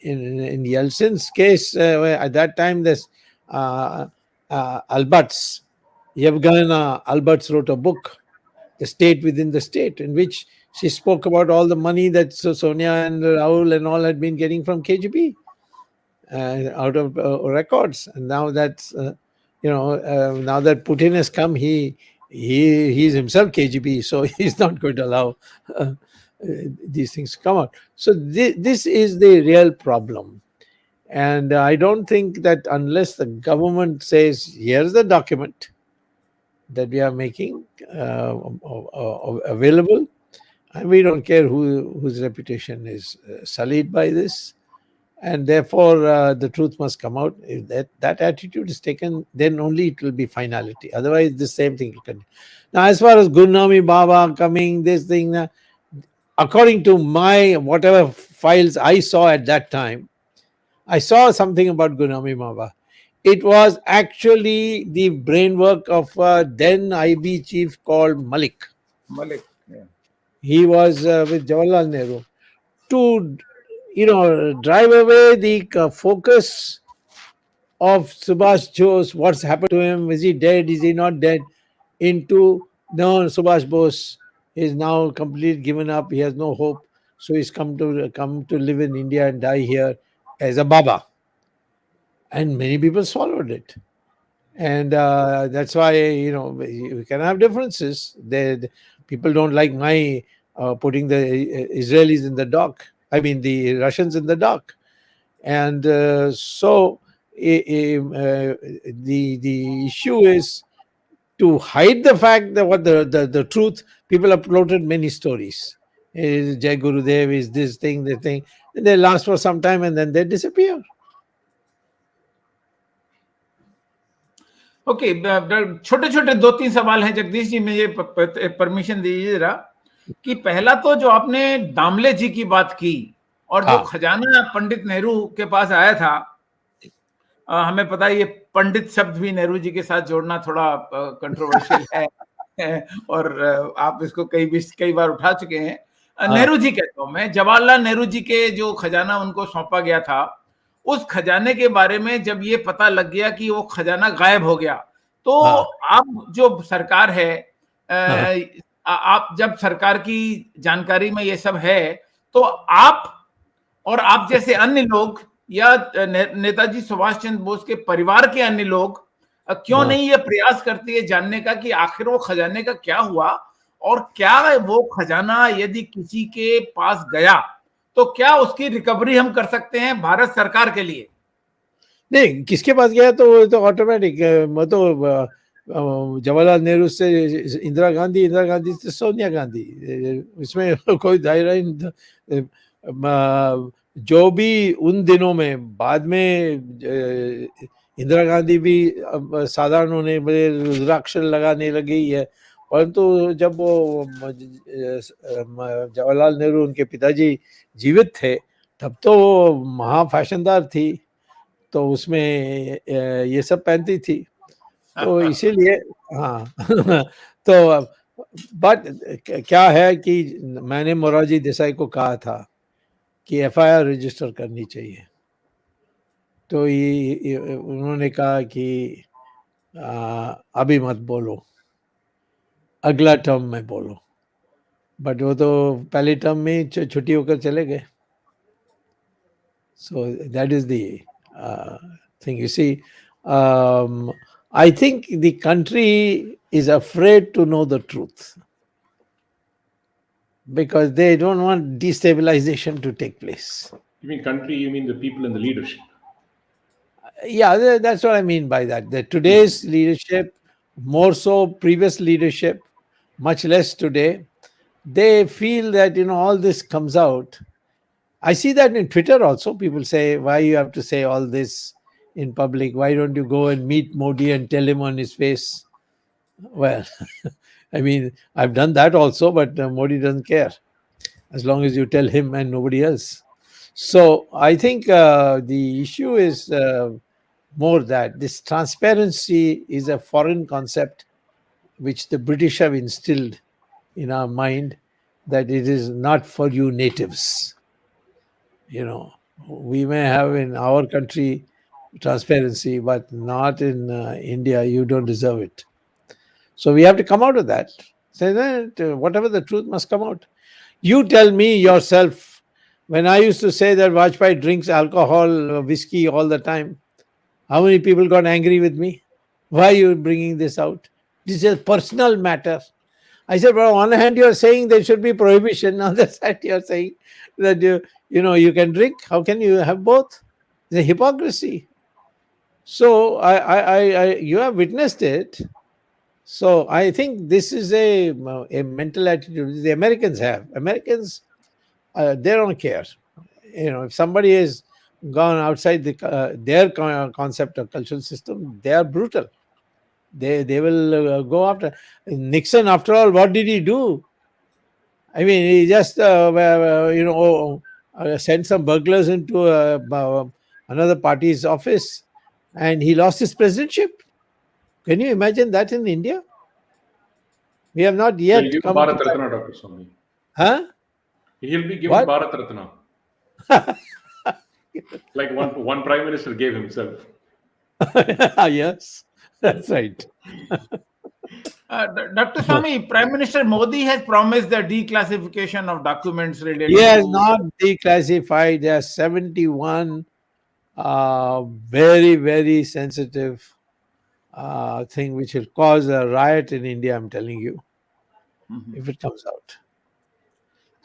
In Yeltsin's case, at that time, this Alberts, Yevgena Alberts wrote a book, The State Within the State, in which she spoke about all the money that Sonia and Rahul and all had been getting from KGB out of records. And now that's, now that Putin has come, he's himself KGB, so he's not going to allow these things to come out. So this is the real problem. And I don't think that unless the government says, here's the document that we are making available, and we don't care whose reputation is sullied by this, and therefore the truth must come out. If that attitude is taken, then only it will be finality. Otherwise, the same thing will continue. Now, as far as Gurnami Baba coming, this thing, according to my whatever files I saw at that time, I saw something about Gurnami Baba. It was actually the brainwork of a then IB chief called Malik. Malik, yeah. He was with Jawaharlal Nehru to, drive away the focus of Subhash Bose. What's happened to him? Is he dead? Is he not dead? Into, no, Subhash Bose is now completely given up. He has no hope. So he's come to live in India and die here as a Baba. And many people swallowed it. And that's why, we can have differences. People don't like my putting the Israelis in the dock. I mean, the Russians in the dock. And so the issue is to hide the fact that what the truth. People uploaded many stories. Jai Gurudev is this thing, that thing. And they last for some time and then they disappear. Okay, छोटे छोटे 2-3 सवाल हैं जगदीश जी, मुझे permission दीजिए जरा, कि पहला तो जो आपने दामले जी की बात की, और जो खजाना पंडित नेहरू के पास आया था, हमें पता है ये पंडित शब्द भी नेहरू जी के साथ जोड़ना थोड़ा कंट्रोवर्शियल है और आप इसको कई बार उठा चुके हैं। नेहरू जी कहता हूं मैं, जवाहरलाल नेहरू जी के जो खजाना उनको सौंपा गया था, उस खजाने के बारे में जब ये पता लग गया कि वो खजाना गायब हो गया, तो अब जो सरकार है, आप जब सरकार की जानकारी में ये सब है, तो आप और आप जैसे अन्य लोग या नेताजी सुभाष चंद्र बोस के परिवार के अन्य लोग क्यों नहीं ये प्रयास करते हैं जानने का कि आखिर वो खजाने का क्या हुआ, और क्या वो खजाना यदि किसी के पास गया तो क्या उसकी रिकवरी हम कर सकते हैं भारत सरकार के लिए? नहीं, किसके पास गया तो ऑटोमेटिक, वो तो जवाहरलाल नेहरू से इंदिरा गांधी से सोनिया गांधी, इसमें कोई दायरा जो भी उन दिनों में, बाद में इंदिरा गांधी भी साधारण होने बड़े रुद्राक्षर लगाने लगी है, परंतु जब वो जवाहरलाल नेहरू उनके पिताजी जीवित थे तब तो वो महा फैशनदार थी, तो उसमें ये सब पहनती थी, तो इसीलिए तो बट क्या है कि मैंने मोरारजी देसाई को कहा था कि एफआईआर रजिस्टर करनी चाहिए, तो ये उन्होंने कहा कि अभी मत बोलो, अगला टर्म में बोलो, बट वो तो पहले टर्म में छुट्टी होकर चले गए। So that is the thing. You see, I think the country is afraid to know the truth because they don't want destabilization to take place. You mean country, you mean the people and the leadership? Yeah, that's what I mean by that. The today's leadership, more so previous leadership, much less today, they feel that, all this comes out. I see that in Twitter also. People say, why you have to say all this in public? Why don't you go and meet Modi and tell him on his face? Well, I mean, I've done that also, but Modi doesn't care as long as you tell him and nobody else. So I think the issue is more that this transparency is a foreign concept which the British have instilled in our mind, that it is not for you natives. We may have in our country transparency, but not in India. You don't deserve it. So we have to come out of that. Say that whatever the truth must come out. You tell me yourself, when I used to say that Vajpayee drinks alcohol, whiskey all the time, how many people got angry with me? Why are you bringing this out? This is a personal matter. I said, well, on one hand, you're saying there should be prohibition. On the other side, you're saying that you can drink. How can you have both? It's a hypocrisy. So you have witnessed it. So I think this is a mental attitude the Americans have. Americans, they don't care. If somebody has gone outside their concept of cultural system, they are brutal. They will go after. Nixon, after all, what did he do? I mean, he just sent some burglars into another party's office, and he lost his presidentship. Can you imagine that in India? We have not yet He'll give come Bharat to that. Ratna, Dr. Swamy. Huh? He'll be given What? Bharat Ratna. Like one prime minister gave himself. Yes, that's right. Dr. Swamy, Prime Minister Modi has promised the declassification of documents related He has to... not declassified. There are 71 very, very sensitive thing which will cause a riot in India, I'm telling you, if it comes out.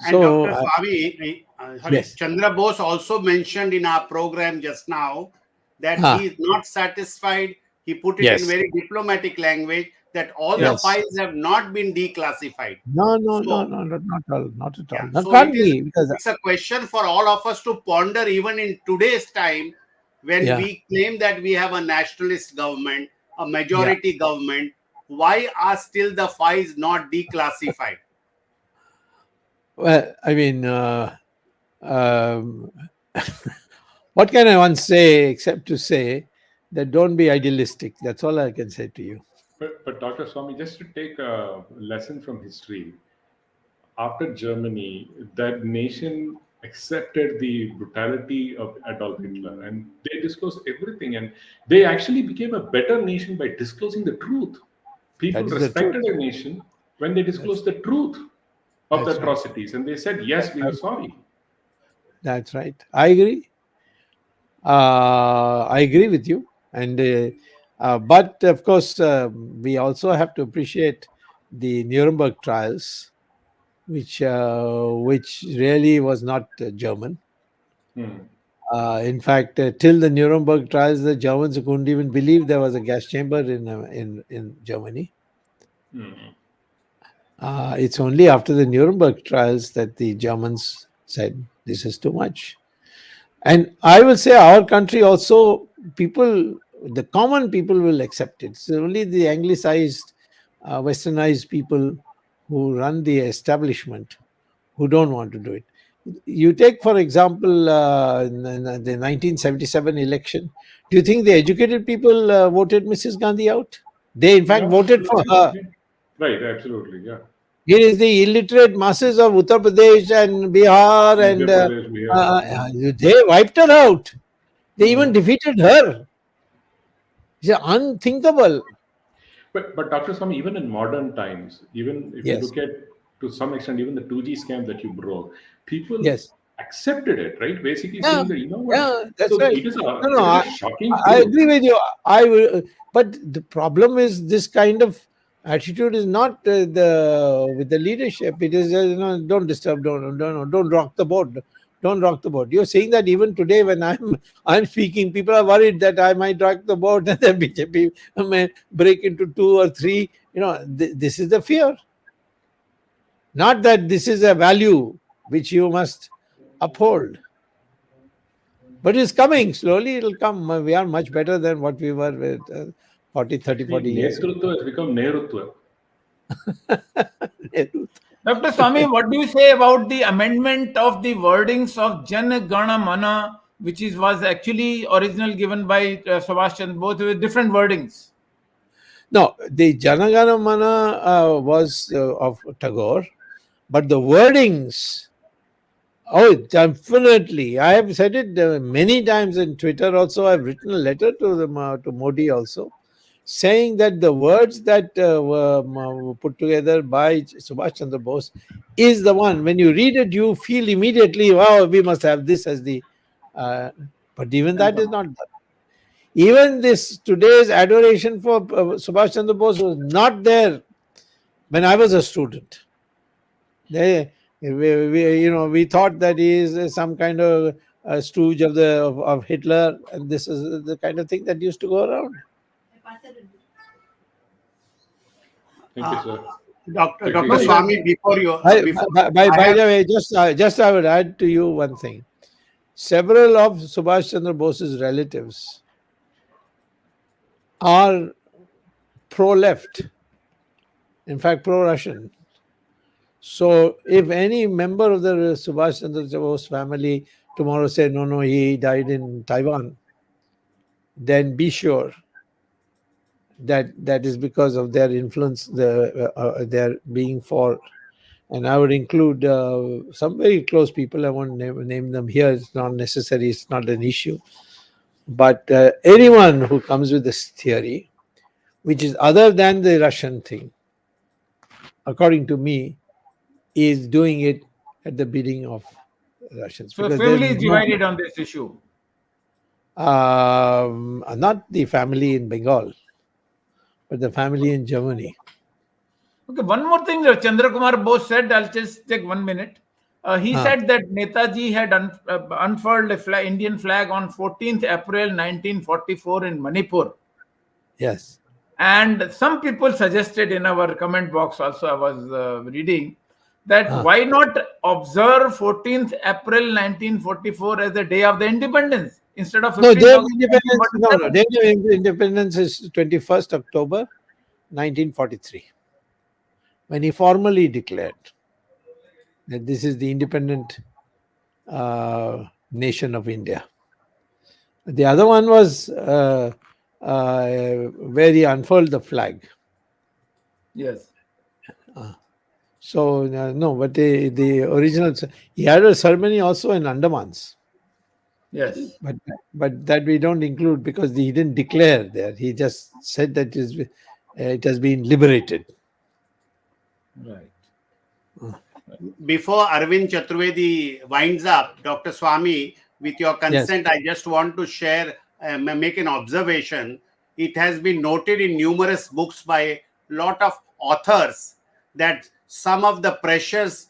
And Dr. Swamy, yes. Chandra Bose also mentioned in our program just now that he is not satisfied. He put it in very diplomatic language that all the files have not been declassified. No, not at all. Not at all. Yeah. That So can't be, because it's a question for all of us to ponder, even in today's time, when we claim that we have a nationalist government, a majority government. Why are still the files not declassified? Well, I mean, um, what can I once say except to say that don't be idealistic. That's all I can say to you. But Dr. Swamy, just to take a lesson from history, after Germany, that nation accepted the brutality of Adolf Hitler and they disclosed everything. And they actually became a better nation by disclosing the truth. People That is the truth. respected a nation when they disclosed the truth of the That's right. atrocities. And they said, yes, we are sorry. That's right. I agree. I agree with you. And but of course, we also have to appreciate the Nuremberg trials, which really was not German. In fact, till the Nuremberg trials, the Germans couldn't even believe there was a gas chamber in Germany. It's only after the Nuremberg trials that the Germans said this is too much. And I will say our country also, the common people will accept it. It's only the anglicized, westernized people who run the establishment who don't want to do it. You take, for example, the 1977 election. Do you think the educated people voted Mrs. Gandhi out? They, in fact, Yeah, voted for her. yeah. Right, absolutely, yeah. It is the illiterate masses of Uttar Pradesh and Bihar and Madhya Pradesh, Bihar. they wiped her out. They even defeated her. It's unthinkable. But Dr. Swamy, even in modern times, even if you Yes. look at to some extent even the 2G scam that you broke, people Yes. accepted it, right? Basically Yeah. saying that you know what, Yeah, that's so right. it is a No, shocking I truth. agree with you. I will, but the problem is this kind of attitude is not with the leadership. It is don't disturb, don't rock the boat, don't rock the boat. You're saying that even today when I'm speaking, people are worried that I might rock the boat and the BJP may break into 2 or 3. This is the fear. Not that this is a value which you must uphold. But it's coming. Slowly it'll come. We are much better than what we were with 40, 30, Actually, 40 years ago. Netrutva has become Nerutva. Dr. Swamy, what do you say about the amendment of the wordings of Jana Gana Mana, which was actually original given by Subhash Chandra Bose with different wordings? No, the Janagana Mana was of Tagore, but the wordings, oh, definitely. I have said it many times in Twitter also. I've written a letter to Modi also, saying that the words that were put together by Subhash Chandra Bose is the one. When you read it, you feel immediately, wow, we must have this as the. But even that is not. Even this today's adoration for Subhash Chandra Bose was not there when I was a student. We thought that he is some kind of stooge of Hitler, and this is the kind of thing that used to go around. Thank you, sir. Dr. Technically- Swamy, before you, By I the way, just I would add to you one thing. Several of Subhash Chandra Bose's relatives are pro-left, in fact, pro-Russian. So if any member of the Subhash Chandra Bose family tomorrow say, no, he died in Taiwan, then be sure that is because of their influence, their being for. And I would include some very close people. I won't name them here. It's not necessary. It's not an issue. But anyone who comes with this theory, which is other than the Russian thing, according to me, is doing it at the bidding of Russians. So Because family there's is divided on this issue. not the family in Bengal, but the family in Germany. Okay, one more thing that Chandra Kumar Bose said, I'll just take 1 minute. He said that Netaji had unfurled a Indian flag on 14th April 1944 in Manipur. Yes. And some people suggested in our comment box also, I was reading, that why not observe 14th April 1944 as the day of the independence instead of 15th Day of August independence. 1947? Day of independence is 21st October 1943, when he formally declared that this is the independent nation of India. The other one was where he unfurled the flag. Yes. So no, but the original, he had a ceremony also in Andamans, Yes. but that we don't include because he didn't declare there. He just said that it has been liberated. Right. Before Arvind Chaturvedi winds up, Dr. Swamy, with your Yes. consent, I just want to share, make an observation. It has been noted in numerous books by a lot of authors that some of the precious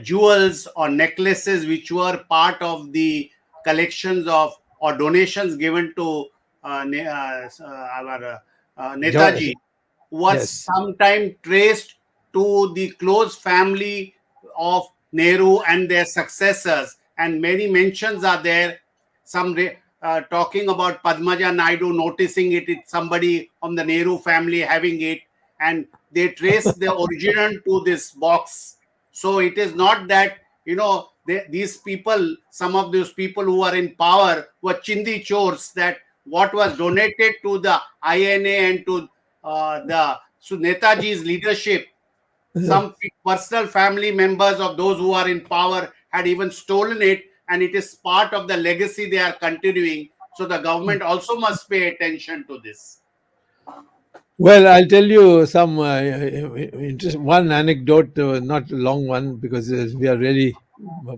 jewels or necklaces which were part of the collections of or donations given to our Netaji was Yes. sometime traced to the close family of Nehru and their successors, and many mentions are there. Some talking about Padmaja Naidu noticing it, it's somebody from the Nehru family having it, and they trace the origin to this box. So it is not that, these people, some of those people who are in power were chindi chores, that what was donated to the INA and to so Netaji's leadership, some personal family members of those who are in power had even stolen it, and it is part of the legacy they are continuing. So the government also must pay attention to this. Well, I'll tell you some one anecdote, not a long one because we are really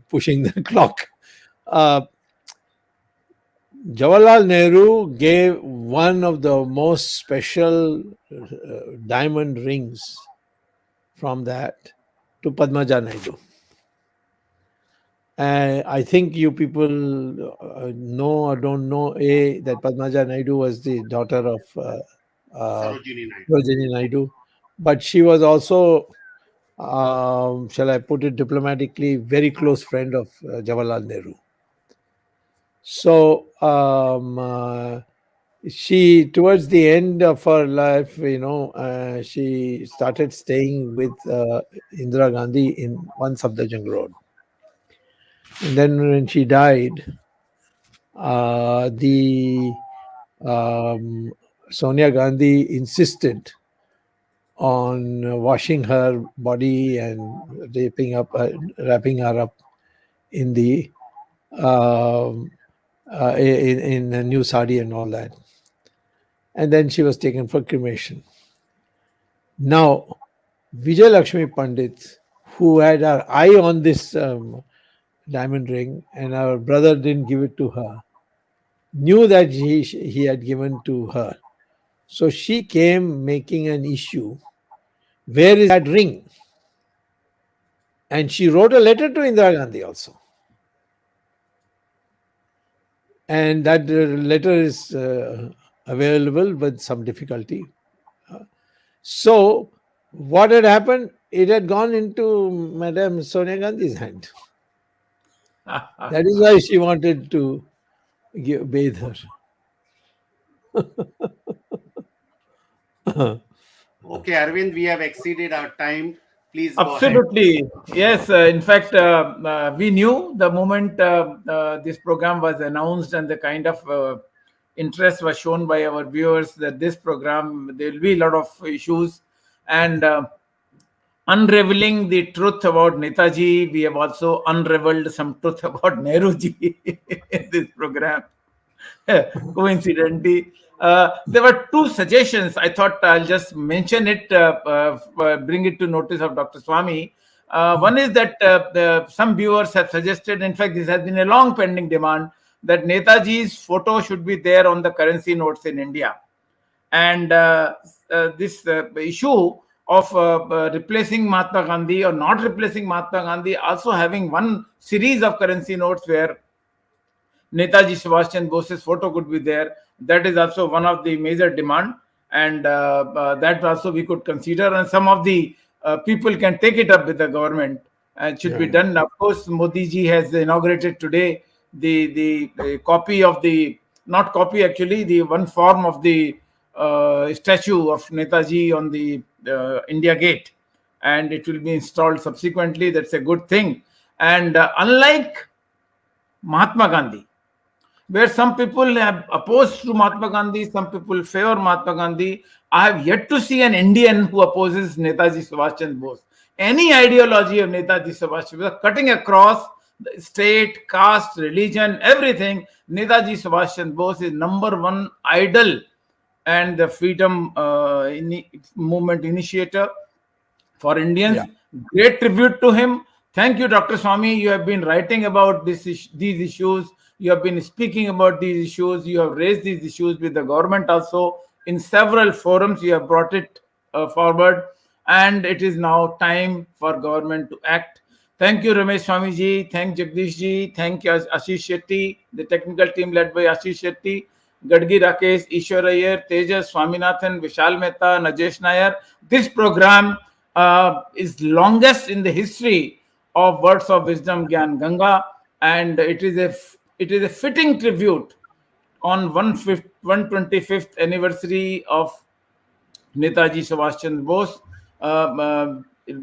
pushing the clock. Jawaharlal Nehru gave one of the most special diamond rings from that to Padmaja Naidu. I think you people know or don't know that Padmaja Naidu was the daughter of Sarojini Naidu. Sarojini Naidu, but she was also, shall I put it diplomatically, very close friend of Jawaharlal Nehru. So she, towards the end of her life, she started staying with Indira Gandhi in one Safdarjung Road. And then when she died, Sonia Gandhi insisted on washing her body and wrapping her up in the in a new sari and all that. And then she was taken for cremation. Now, Vijay Lakshmi Pandit, who had her eye on this diamond ring, and our brother didn't give it to her, knew that he had given to her. So she came making an issue. Where is that ring? And she wrote a letter to Indira Gandhi also. And that letter is available with some difficulty. So what had happened? It had gone into Madame Sonia Gandhi's hand. That is why she wanted to bathe her. Okay, Arvind, we have exceeded our time. Please go ahead. Absolutely. Yes. In fact, we knew the moment this program was announced and the kind of interest was shown by our viewers that this program, there will be a lot of issues. And unraveling the truth about Netaji, we have also unraveled some truth about Nehruji in this program. Coincidentally, there were two suggestions. I thought I'll just mention it, bring it to notice of Dr. Swamy. One is that some viewers have suggested, in fact, this has been a long pending demand, that Netaji's photo should be there on the currency notes in India. And this issue of replacing Mahatma Gandhi or not replacing Mahatma Gandhi, also having one series of currency notes where Netaji Subhash Chandra Bose's photo could be there. That is also one of the major demand, and that also we could consider. And some of the people can take it up with the government and should be done. Of course, Modi ji has inaugurated today the copy of the, not copy actually, the one form of the statue of Netaji on the India Gate, and it will be installed subsequently. That's a good thing. And unlike Mahatma Gandhi, where some people have opposed to Mahatma Gandhi, some people favor Mahatma Gandhi, I have yet to see an Indian who opposes Netaji Subhash Chandra Bose. Any ideology of Netaji Subhash Chandra Bose, cutting across the state, caste, religion, everything, Netaji Subhash Chandra Bose is number one idol and the freedom movement initiator for Indians. Yeah. Great tribute to him. Thank you, Dr. Swamy. You have been writing about these issues. You have been speaking about these issues. You have raised these issues with the government also. In several forums, you have brought it forward. And it is now time for government to act. Thank you, Ramesh Swamy ji. Thank Jagdish ji. Thank you, Ashish Shetty, the technical team led by Ashish Shetty, Gadgi Rakesh, Ishwar Iyer, Tejas, Swaminathan, Vishal Mehta, Najesh Nair. This program is longest in the history of Words of Wisdom Gyan Ganga, and it is a fitting tribute on 125th anniversary of Netaji Subhash Chandra Bose.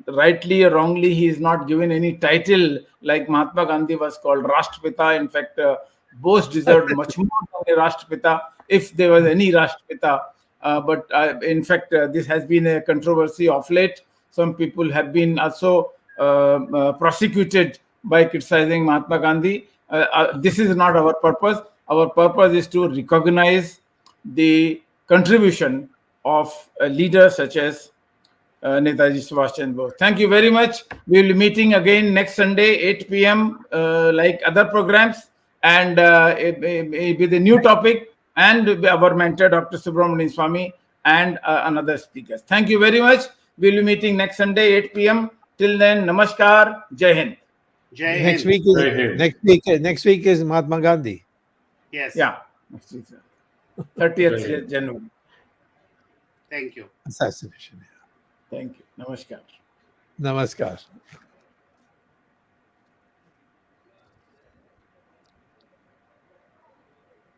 Rightly or wrongly, he is not given any title like Mahatma Gandhi was called Rashtrapita. In fact, Bose deserved much more than a Rashtrapita if there was any Rashtrapita. But in fact, this has been a controversy of late. Some people have been also prosecuted by criticizing Mahatma Gandhi. This is not our purpose. Our purpose is to recognize the contribution of leaders such as Netaji Subhash Chandra Bose. Thank you very much. We will be meeting again next Sunday, 8 p.m. Like other programs, and with a new topic, and our mentor, Dr. Subramanian Swamy, and another speakers. Thank you very much. We will be meeting next Sunday, 8 p.m. Till then, Namaskar, Jai Hind. Jai Next Hind. week next week is Mahatma Gandhi. Yes. Yeah, next week, 30th January. Thank you. Assassination. Thank you. Namaskar. Namaskar.